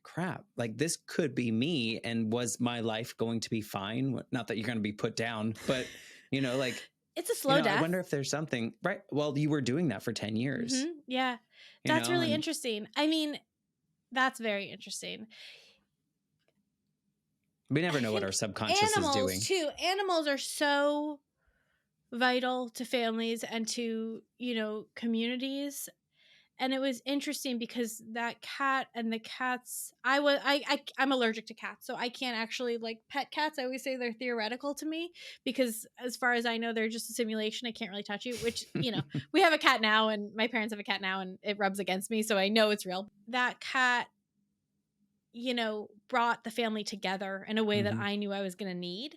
[SPEAKER 1] crap, this could be me, and was my life going to be fine? Not that you're going to be put down, but
[SPEAKER 2] it's a slow death.
[SPEAKER 1] I wonder if there's something, right? Well, you were doing that for 10 years.
[SPEAKER 2] Yeah, that's really interesting. I mean, that's very interesting.
[SPEAKER 1] We never know what our subconscious is doing.
[SPEAKER 2] Too. Animals are so vital to families and to, communities. And it was interesting because that cat and the cats, I'm allergic to cats, so I can't actually pet cats. I always say they're theoretical to me because as far as I know, they're just a simulation. I can't really touch you, which, we have a cat now and my parents have a cat now and it rubs against me. So I know it's real. That cat, brought the family together in a way that I knew I was going to need.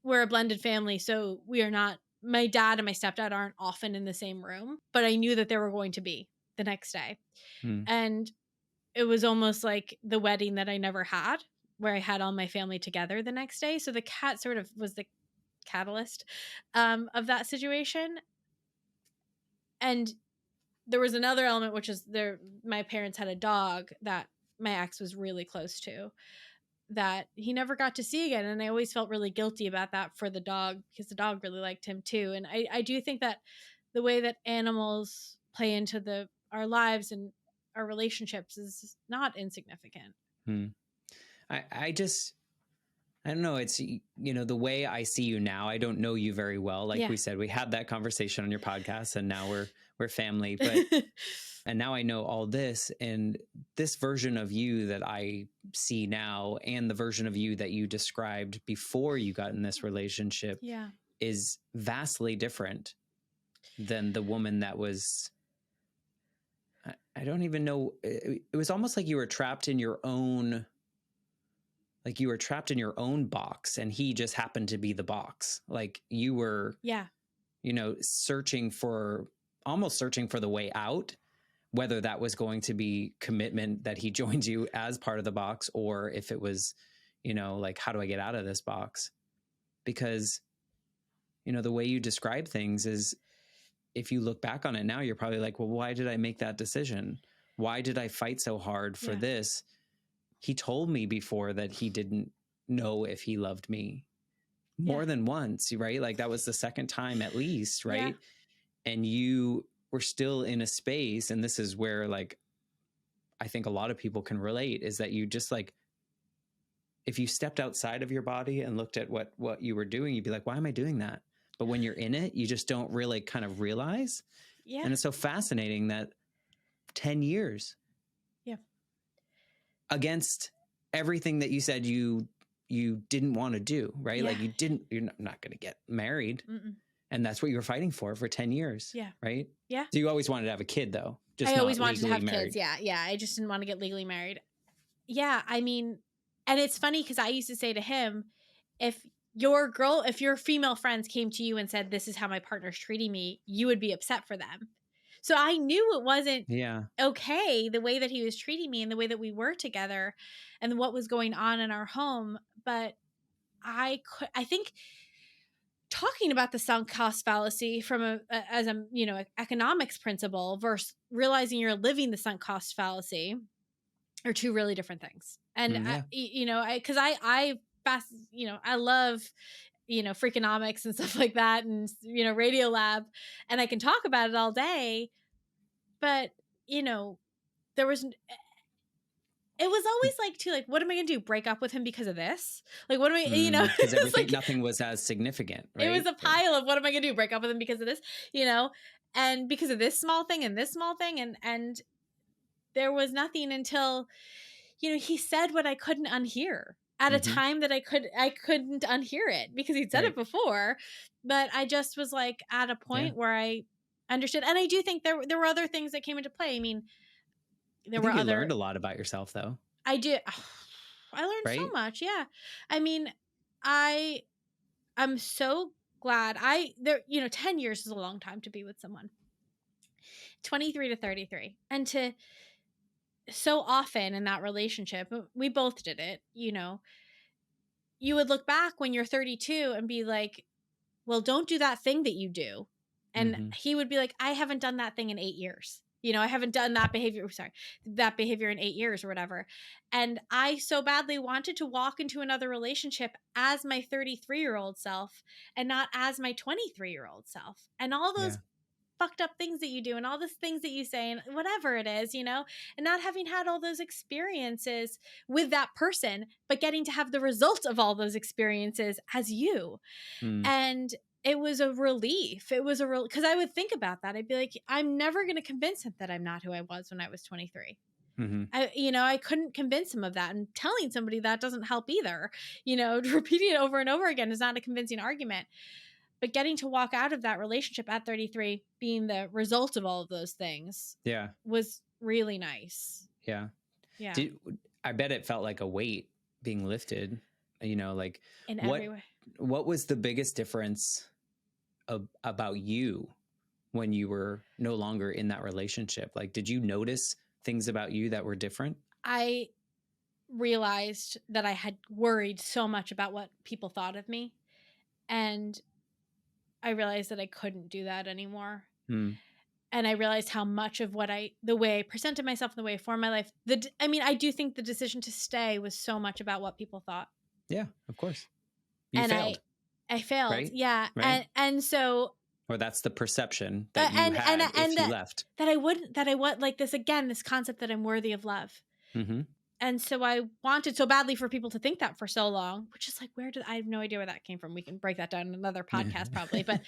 [SPEAKER 2] We're a blended family, so we are not, my dad and my stepdad aren't often in the same room, but I knew that they were going to be the next day. And it was almost like the wedding that I never had, where I had all my family together the next day. So the cat sort of was the catalyst of that situation. And there was another element, which is my parents had a dog that my ex was really close to that he never got to see again. And I always felt really guilty about that for the dog because the dog really liked him too. And I do think that the way that animals play into our lives and our relationships is not insignificant.
[SPEAKER 1] I don't know. It's, the way I see you now, I don't know you very well. Like we said, we had that conversation on your podcast and now we're family, but, and now I know all this, and this version of you that I see now and the version of you that you described before you got in this relationship is vastly different than the woman that was, I don't even know. It was almost like you were trapped in your own box and he just happened to be the box. Like you were, searching for the way out, whether that was going to be commitment that he joined you as part of the box, or if it was, how do I get out of this box? Because, the way you describe things is, if you look back on it now, you're probably like, well, why did I make that decision? Why did I fight so hard for this? He told me before that he didn't know if he loved me more than once, right? Like that was the second time at least, right? Yeah. And you were still in a space, and this is where I think a lot of people can relate, is that you just if you stepped outside of your body and looked at what you were doing, you'd be like, why am I doing that? But when you're in it, you just don't really kind of realize. Yeah. And it's so fascinating that 10 years.
[SPEAKER 2] Yeah.
[SPEAKER 1] Against everything that you said you didn't want to do, right? Yeah. Like you're not going to get married. Mm-mm. And that's what you were fighting for 10 years.
[SPEAKER 2] Yeah.
[SPEAKER 1] Right?
[SPEAKER 2] Yeah.
[SPEAKER 1] So you always wanted to have a kid though.
[SPEAKER 2] I always wanted to have kids. Yeah. Yeah. I just didn't want to get legally married. Yeah. I mean, and it's funny because I used to say to him, if your female friends came to you and said, this is how my partner's treating me, you would be upset for them. So I knew it wasn't okay, the way that he was treating me and the way that we were together and what was going on in our home. But I think talking about the sunk cost fallacy from as a economics principle versus realizing you're living the sunk cost fallacy are two really different things. And I love Freakonomics and stuff like that, and Radio Lab, and I can talk about it all day. But, there was, it was always like, too, like, what am I going to do? Break up with him because of this? Like, what am I, you know,
[SPEAKER 1] Because everything,
[SPEAKER 2] like,
[SPEAKER 1] nothing was as significant,
[SPEAKER 2] it was
[SPEAKER 1] right?
[SPEAKER 2] a pile of what am I going to do? Break up with him because of this, you know, and because of this small thing and this small thing. And there was nothing until, you know, he said what I couldn't unhear at a time that I couldn't unhear it because he'd said it
[SPEAKER 1] Right.
[SPEAKER 2] before. But I just was like at a point where I understood. And I do think there were other things that came into play. I mean,
[SPEAKER 1] I think you learned a lot about yourself, though.
[SPEAKER 2] I did. I learned so much. Yeah. I mean, I'm so glad you know, 10 years is a long time to be with someone. 23 to 33. And to so often in that relationship, we both did it, you know, you would look back when you're 32 and be like, well, don't do that thing that you do. And he would be like, I haven't done that thing in 8 years. You know, I haven't done that behavior in 8 years or whatever. And I so badly wanted to walk into another relationship as my 33-year-old self and not as my 23-year-old self. And all those fucked up things that you do and all those things that you say and whatever it is, you know, and not having had all those experiences with that person, but getting to have the result of all those experiences as you. And it was a relief. It was because I would think about that. I'd be like, I'm never going to convince him that I'm not who I was when I was 23. I couldn't convince him of that. And telling somebody that doesn't help either. You know, repeating it over and over again is not a convincing argument. But getting to walk out of that relationship at 33, being the result of all of those things, was really nice.
[SPEAKER 1] Yeah. I bet it felt like a weight being lifted. You know, like
[SPEAKER 2] in every way.
[SPEAKER 1] What was the biggest difference about you when you were no longer in that relationship? Like, did you notice things about you that were different?
[SPEAKER 2] I realized that I had worried so much about what people thought of me. And I realized that I couldn't do that anymore. And I realized how much of the way I presented myself, the way I formed my life. I do think the decision to stay was so much about what people thought.
[SPEAKER 1] Yeah, of course. You failed.
[SPEAKER 2] I failed.
[SPEAKER 1] Right?
[SPEAKER 2] Yeah.
[SPEAKER 1] Right?
[SPEAKER 2] And so.
[SPEAKER 1] Or that's the perception that you had if you left.
[SPEAKER 2] This concept that I'm worthy of love. And so I wanted so badly for people to think that for so long, which is like, I have no idea where that came from. We can break that down in another podcast probably, but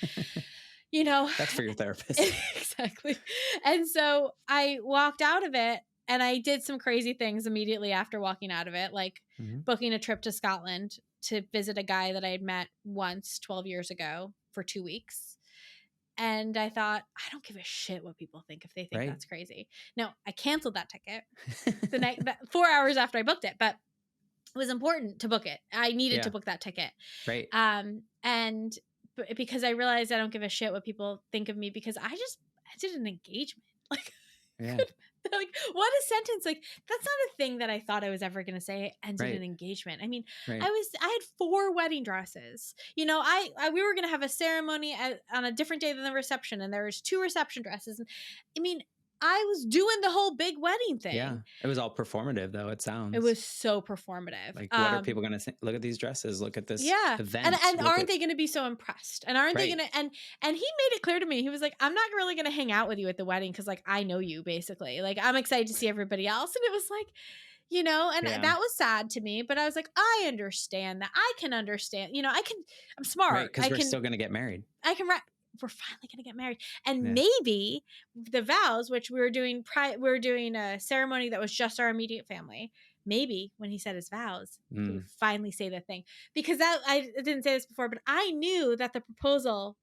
[SPEAKER 2] you know.
[SPEAKER 1] That's for your therapist.
[SPEAKER 2] Exactly. And so I walked out of it and I did some crazy things immediately after walking out of it, like booking a trip to Scotland to visit a guy that I had met once 12 years ago for 2 weeks. And I thought, I don't give a shit what people think if they think that's crazy. No, I canceled that ticket 4 hours after I booked it, but it was important to book it. I needed to book that ticket.
[SPEAKER 1] Right.
[SPEAKER 2] And because I realized I don't give a shit what people think of me because I did an engagement. Like, like what a sentence. Like, that's not a thing that I thought I was ever going to say. I ended an engagement. I mean, I had 4 wedding dresses. You know, we were going to have a ceremony on a different day than the reception, and there was 2 reception dresses. And I mean, I was doing the whole big wedding thing.
[SPEAKER 1] Yeah. It was all performative, though, it sounds.
[SPEAKER 2] It was so performative.
[SPEAKER 1] Like, what are people going to think? Look at these dresses. Look at this event.
[SPEAKER 2] And aren't they going to be so impressed? And aren't they going to... And he made it clear to me. He was like, I'm not really going to hang out with you at the wedding because, like, I know you, basically. Like, I'm excited to see everybody else. And it was like, you know, and that was sad to me. But I was like, I understand that. I can understand. You know, I'm smart.
[SPEAKER 1] Right, because we're still going to get married.
[SPEAKER 2] We're finally going to get married. And maybe the vows, which we were doing a ceremony that was just our immediate family. Maybe when he said his vows, he would finally say the thing. Because I didn't say this before, but I knew that the proposal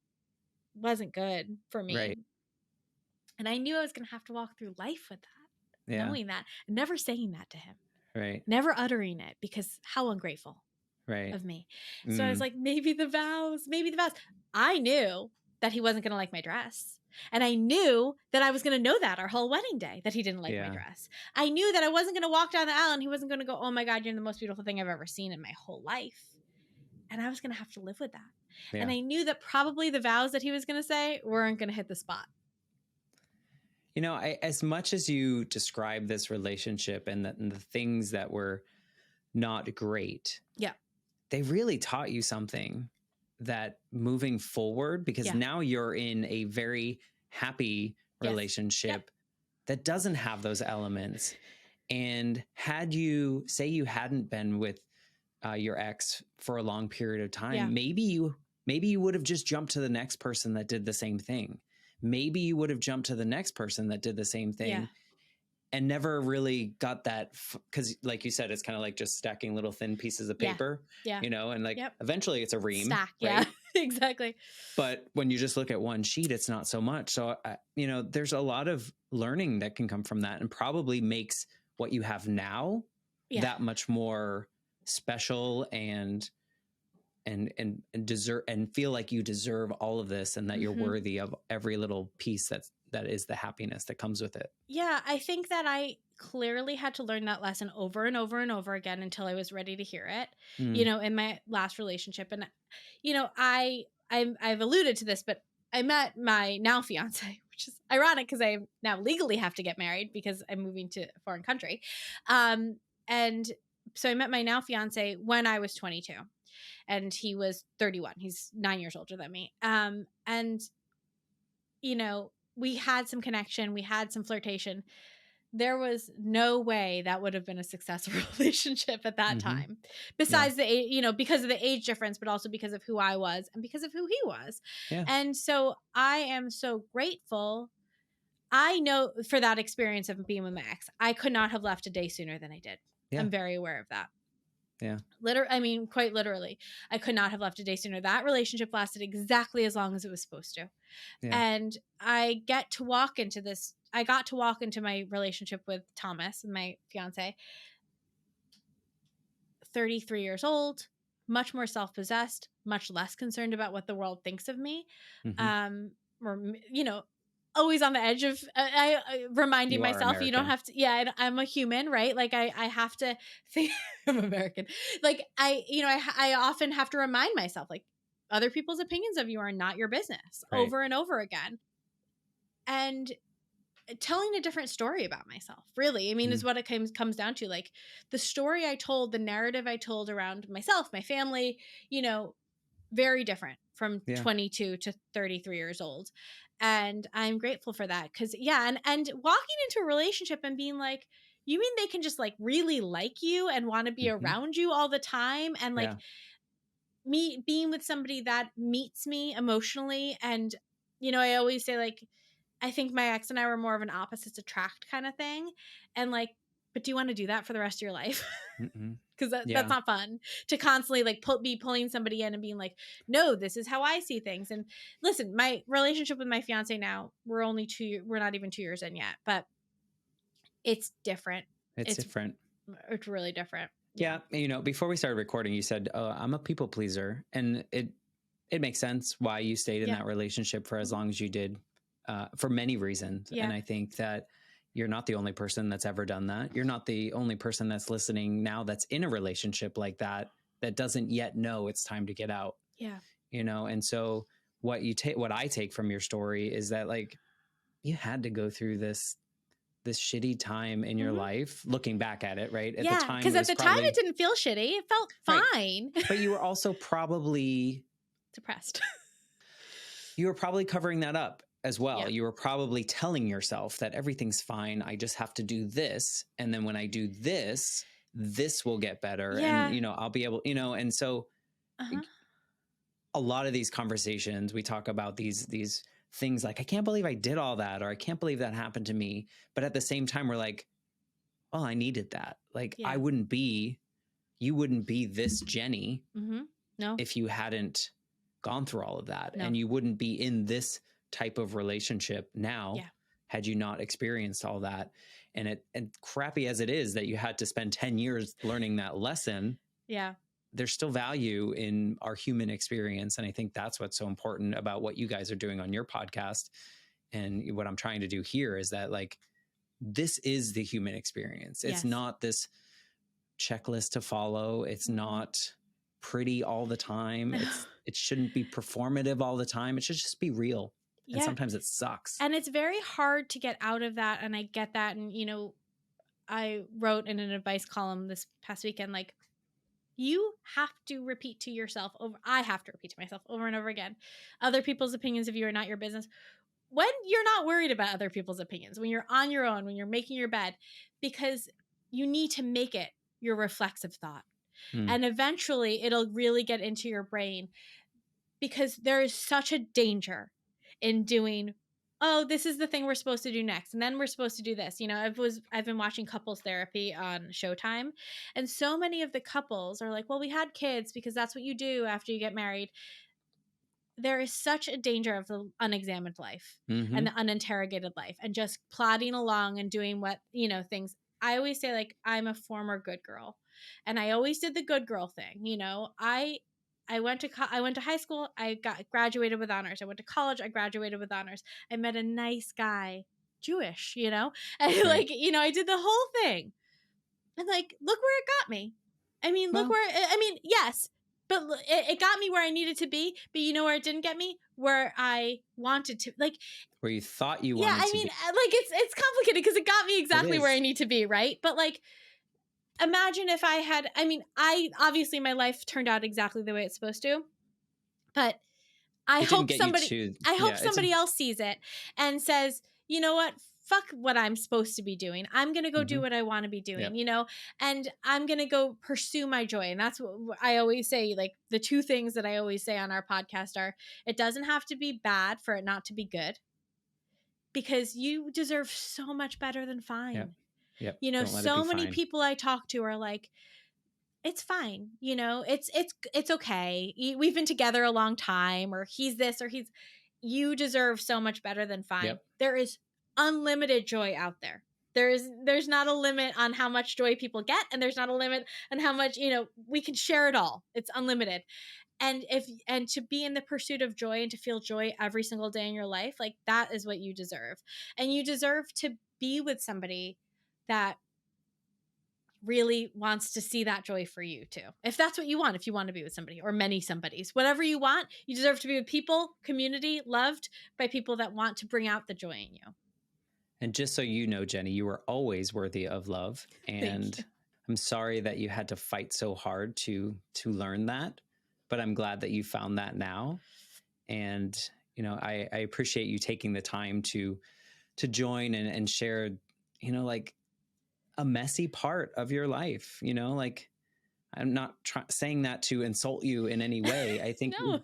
[SPEAKER 2] wasn't good for me.
[SPEAKER 1] Right.
[SPEAKER 2] And I knew I was going to have to walk through life with that, knowing that, and never saying that to him.
[SPEAKER 1] Right.
[SPEAKER 2] Never uttering it, because how ungrateful of me. So I was like, maybe the vows. I knew that he wasn't going to like my dress. And I knew that I was going to know that our whole wedding day, that he didn't like my dress. I knew that I wasn't going to walk down the aisle and he wasn't going to go, oh my God, you're the most beautiful thing I've ever seen in my whole life. And I was going to have to live with that. Yeah. And I knew that probably the vows that he was going to say weren't going to hit the spot.
[SPEAKER 1] You know, as much as you describe this relationship and the things that were not great, they really taught you something that moving forward, because now you're in a very happy relationship that doesn't have those elements. And had you, say you hadn't been with your ex for a long period of time, maybe you would have just jumped to the next person that did the same thing. Maybe you would have jumped to the next person that did the same thing and never really got that. Because like you said, it's kind of like just stacking little thin pieces of paper, you know, and like eventually it's a ream.
[SPEAKER 2] Stack,
[SPEAKER 1] right?
[SPEAKER 2] Exactly.
[SPEAKER 1] But when you just look at one sheet, it's not so much. So, you know, there's a lot of learning that can come from that and probably makes what you have now that much more special and deserve and feel like you deserve all of this and that you're worthy of every little piece that is the happiness that comes with it.
[SPEAKER 2] Yeah, I think that I clearly had to learn that lesson over and over and over again until I was ready to hear it, you know, in my last relationship. And, you know, I've alluded to this, but I met my now fiance, which is ironic because I now legally have to get married because I'm moving to a foreign country. And so I met my now fiance when I was 22 and he was 31. He's 9 years older than me. And, you know, we had some connection, we had some flirtation. There was no way that would have been a successful relationship at that time. Besides the, you know, because of the age difference, but also because of who I was and because of who he was. And so I am so grateful. I know for that experience of being with my ex, I could not have left a day sooner than I did. I'm very aware of that. I mean, quite literally, I could not have left a day sooner. That relationship lasted exactly as long as it was supposed to. And I got to walk into my relationship with Thomas, my fiance, 33 years old, much more self-possessed, much less concerned about what the world thinks of me. Or, you know, always on the edge of reminding myself you don't have to I'm a human, right? Like I have to think I'm American. Like I often have to remind myself like other people's opinions of you are not your business over and over again. And telling a different story about myself, really, I mean, is what it comes down to. Like the story I told, the narrative I told around myself, my family, you know, very different from 22 to 33 years old. And I'm grateful for that. Cause and walking into a relationship and being like, you mean they can just like really like you and want to be around you all the time? And like me being with somebody that meets me emotionally. And, you know, I always say like, I think my ex and I were more of an opposites attract kind of thing. And like, but do you want to do that for the rest of your life? Because that's not fun to constantly like be pulling somebody in and being like, no, this is how I see things. And listen, my relationship with my fiance now, we're not even 2 years in yet, but it's different.
[SPEAKER 1] It's different.
[SPEAKER 2] It's really different.
[SPEAKER 1] Yeah. You know, before we started recording, you said, I'm a people pleaser. And it makes sense why you stayed in that relationship for as long as you did, for many reasons. And I think that you're not the only person that's ever done that. You're not the only person that's listening now that's in a relationship like that doesn't yet know it's time to get out. Yeah. You know, and so what I take from your story is that like you had to go through this shitty time in your life, looking back at it, right? At the time,
[SPEAKER 2] because at the time it didn't feel shitty. It felt fine.
[SPEAKER 1] But you were also probably
[SPEAKER 2] depressed.
[SPEAKER 1] You were probably covering that up as well. Yeah. You were probably telling yourself that everything's fine. I just have to do this. And then when I do this, this will get better. Yeah. And, you know, I'll be able, you know, and so a lot of these conversations, we talk about these things like, I can't believe I did all that, or I can't believe that happened to me. But at the same time, we're like, well, I needed that. Like you wouldn't be this Jenny if you hadn't gone through all of that. And you wouldn't be in this type of relationship now had you not experienced all that. And crappy as it is that you had to spend 10 years learning that lesson. Yeah. There's still value in our human experience. And I think that's what's so important about what you guys are doing on your podcast. And what I'm trying to do here is that like, this is the human experience. It's not this checklist to follow. It's not pretty all the time. It shouldn't be performative all the time. It should just be real. And sometimes it sucks.
[SPEAKER 2] And it's very hard to get out of that. And I get that. And, you know, I wrote in an advice column this past weekend, like, you have to repeat to yourself I have to repeat to myself over and over again. Other people's opinions of you are not your business. When you're not worried about other people's opinions, when you're on your own, when you're making your bed, because you need to make it your reflexive thought.
[SPEAKER 1] Mm.
[SPEAKER 2] And eventually it'll really get into your brain, because there is such a danger in doing, oh, this is the thing we're supposed to do next, and then we're supposed to do this. You know, I've been watching couples therapy on Showtime, and so many of the couples are like, well, we had kids because that's what you do after you get married. There is such a danger of the unexamined life and the uninterrogated life, and just plodding along and doing what, you know, things. I always say, like, I'm a former good girl, and I always did the good girl thing. You know, I went to high school, I graduated with honors. I went to college, I graduated with honors. I met a nice guy, Jewish, you know, and
[SPEAKER 1] Right.
[SPEAKER 2] like, you know, I did the whole thing, and like, look where it got me. I mean, look
[SPEAKER 1] Well,
[SPEAKER 2] where, I mean, yes, but it got me where I needed to be. But you know where it didn't get me? Where I wanted to, like,
[SPEAKER 1] where you thought you
[SPEAKER 2] yeah,
[SPEAKER 1] wanted
[SPEAKER 2] I
[SPEAKER 1] to
[SPEAKER 2] mean,
[SPEAKER 1] be.
[SPEAKER 2] like, it's complicated because it got me
[SPEAKER 1] It
[SPEAKER 2] exactly where I
[SPEAKER 1] is.
[SPEAKER 2] need to be, right? But like, imagine if I had, I mean, I obviously my life turned out exactly the way it's supposed to, but I
[SPEAKER 1] It didn't
[SPEAKER 2] hope
[SPEAKER 1] get you
[SPEAKER 2] somebody,
[SPEAKER 1] to,
[SPEAKER 2] I hope
[SPEAKER 1] yeah, it's a,
[SPEAKER 2] somebody else sees it and says, you know what? Fuck what I'm supposed to be doing. I'm going to go do what I want to be doing,
[SPEAKER 1] yep.
[SPEAKER 2] you know, and I'm going to go pursue my joy. And that's what I always say. Like, the two things that I always say on our podcast are, it doesn't have to be bad for it not to be good, because you deserve so much better than fine.
[SPEAKER 1] Yep. Yep.
[SPEAKER 2] You know,
[SPEAKER 1] Don't let it be
[SPEAKER 2] so many
[SPEAKER 1] fine.
[SPEAKER 2] people I talk to are like, it's fine, you know, it's okay, we've been together a long time, or he's this, or he's, you deserve so much better than fine.
[SPEAKER 1] Yep.
[SPEAKER 2] There is unlimited joy out there. There's not a limit on how much joy people get, and there's not a limit on how much, you know, we can share it all. It's unlimited. And to be in the pursuit of joy and to feel joy every single day in your life, like, that is what you deserve. And you deserve to be with somebody that really wants to see that joy for you too. If that's what you want, if you want to be with somebody or many somebodies, whatever you want, you deserve to be with people, community, loved by people that want to bring out the joy in you.
[SPEAKER 1] And just so you know, Jenny, you are always worthy of love. And I'm sorry that you had to fight so hard to learn that, but I'm glad that you found that now. And, you know, I appreciate you taking the time to join and share, you know, like, a messy part of your life, you know, like, I'm not saying that to insult you in any way. I think
[SPEAKER 2] No.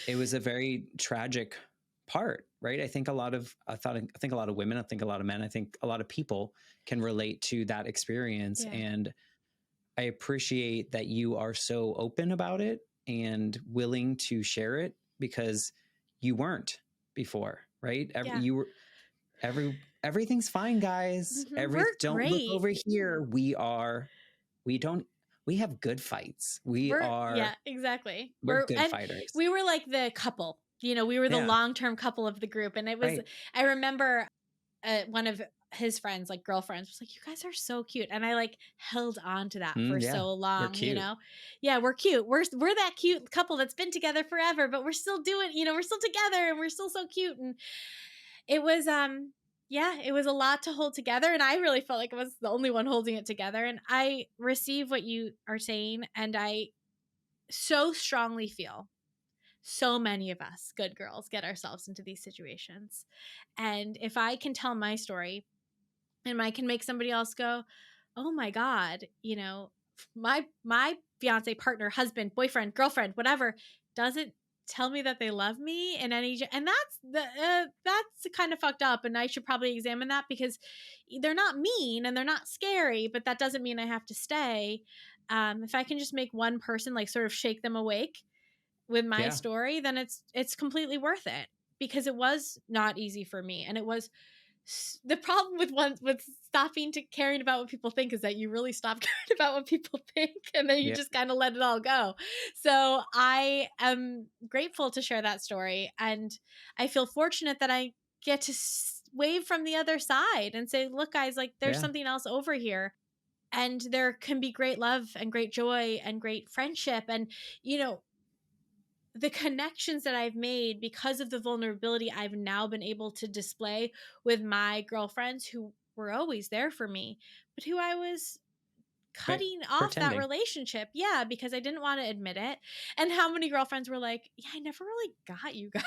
[SPEAKER 1] it was a very tragic part, right? I think a lot of women, I think a lot of men, I think a lot of people can relate to that experience.
[SPEAKER 2] Yeah.
[SPEAKER 1] And I appreciate that you are so open about it and willing to share it, because you weren't before, right? Everything's fine, guys.
[SPEAKER 2] We're
[SPEAKER 1] Don't look
[SPEAKER 2] great.
[SPEAKER 1] over here. We have good fights.
[SPEAKER 2] Yeah, exactly.
[SPEAKER 1] We're good fighters.
[SPEAKER 2] We were like the couple, you know, we were the long-term couple of the group. And it was, I remember one of his friends, like girlfriends, was like, you guys are so cute. And I like held on to that for so long, you know? Yeah, we're cute. We're that cute couple that's been together forever, but we're still doing, you know, we're still together and we're still so cute. And it was, yeah, it was a lot to hold together. And I really felt like I was the only one holding it together. And I receive what you are saying. And I so strongly feel so many of us good girls get ourselves into these situations. And if I can tell my story and I can make somebody else go, oh my God, you know, my fiance, partner, husband, boyfriend, girlfriend, whatever, doesn't tell me that they love me in any, and that's kind of fucked up. And I should probably examine that, because they're not mean and they're not scary, but that doesn't mean I have to stay. If I can just make one person, like, sort of shake them awake with my story, then it's completely worth it, because it was not easy for me. And it was, the problem with stopping to caring about what people think is that you really stop caring about what people think, and then you just kind of let it all go. So I am grateful to share that story, and I feel fortunate that I get to wave from the other side and say, look guys, like, there's something else over here, and there can be great love and great joy and great friendship. And, you know, the connections that I've made because of the vulnerability I've now been able to display with my girlfriends, who were always there for me, but who I was cutting off that relationship. Yeah, because I didn't want to admit it. And how many girlfriends were like, yeah, I never really got you guys.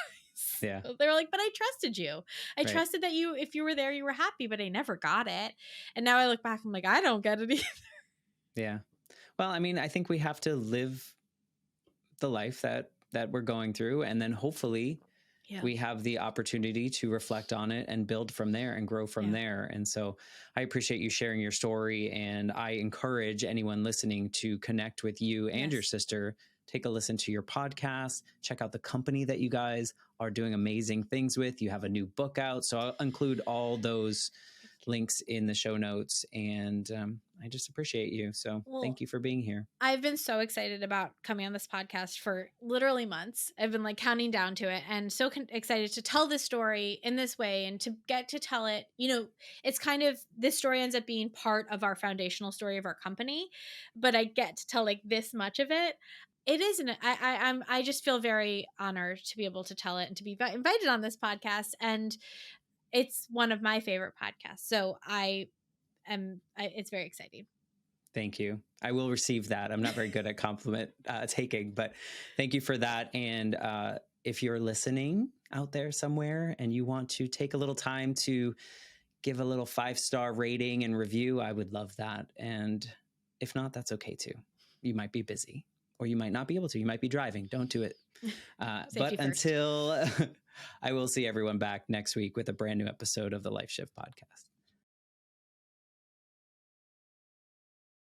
[SPEAKER 1] Yeah.
[SPEAKER 2] They were like, but I trusted you. I
[SPEAKER 1] Right.
[SPEAKER 2] trusted that if you were there, you were happy, but I never got it. And now I look back, I'm like, I don't get it either.
[SPEAKER 1] Yeah. Well, I mean, I think we have to live the life that we're going through, and then hopefully we have the opportunity to reflect on it and build from there and grow from there. And so I appreciate you sharing your story, and I encourage anyone listening to connect with you and your sister. Take a listen to your podcast, check out the company that you guys are doing amazing things with. You have a new book out, so I'll include all those links in the show notes. And I just appreciate you. So thank you for being here.
[SPEAKER 2] I've been so excited about coming on this podcast for literally months. I've been like counting down to it, and so excited to tell this story in this way and to get to tell it. You know, it's kind of, this story ends up being part of our foundational story of our company, but I get to tell like this much of it. It isn't. I just feel very honored to be able to tell it and to be invited on this podcast, and it's one of my favorite podcasts. So it's very exciting.
[SPEAKER 1] Thank you. I will receive that. I'm not very good at compliment taking, but thank you for that. And if you're listening out there somewhere and you want to take a little time to give a little 5-star rating and review, I would love that. And if not, that's okay too. You might be busy, or you might not be able to. You might be driving. Don't do it. But until I will see everyone back next week with a brand new episode of the Life Shift podcast.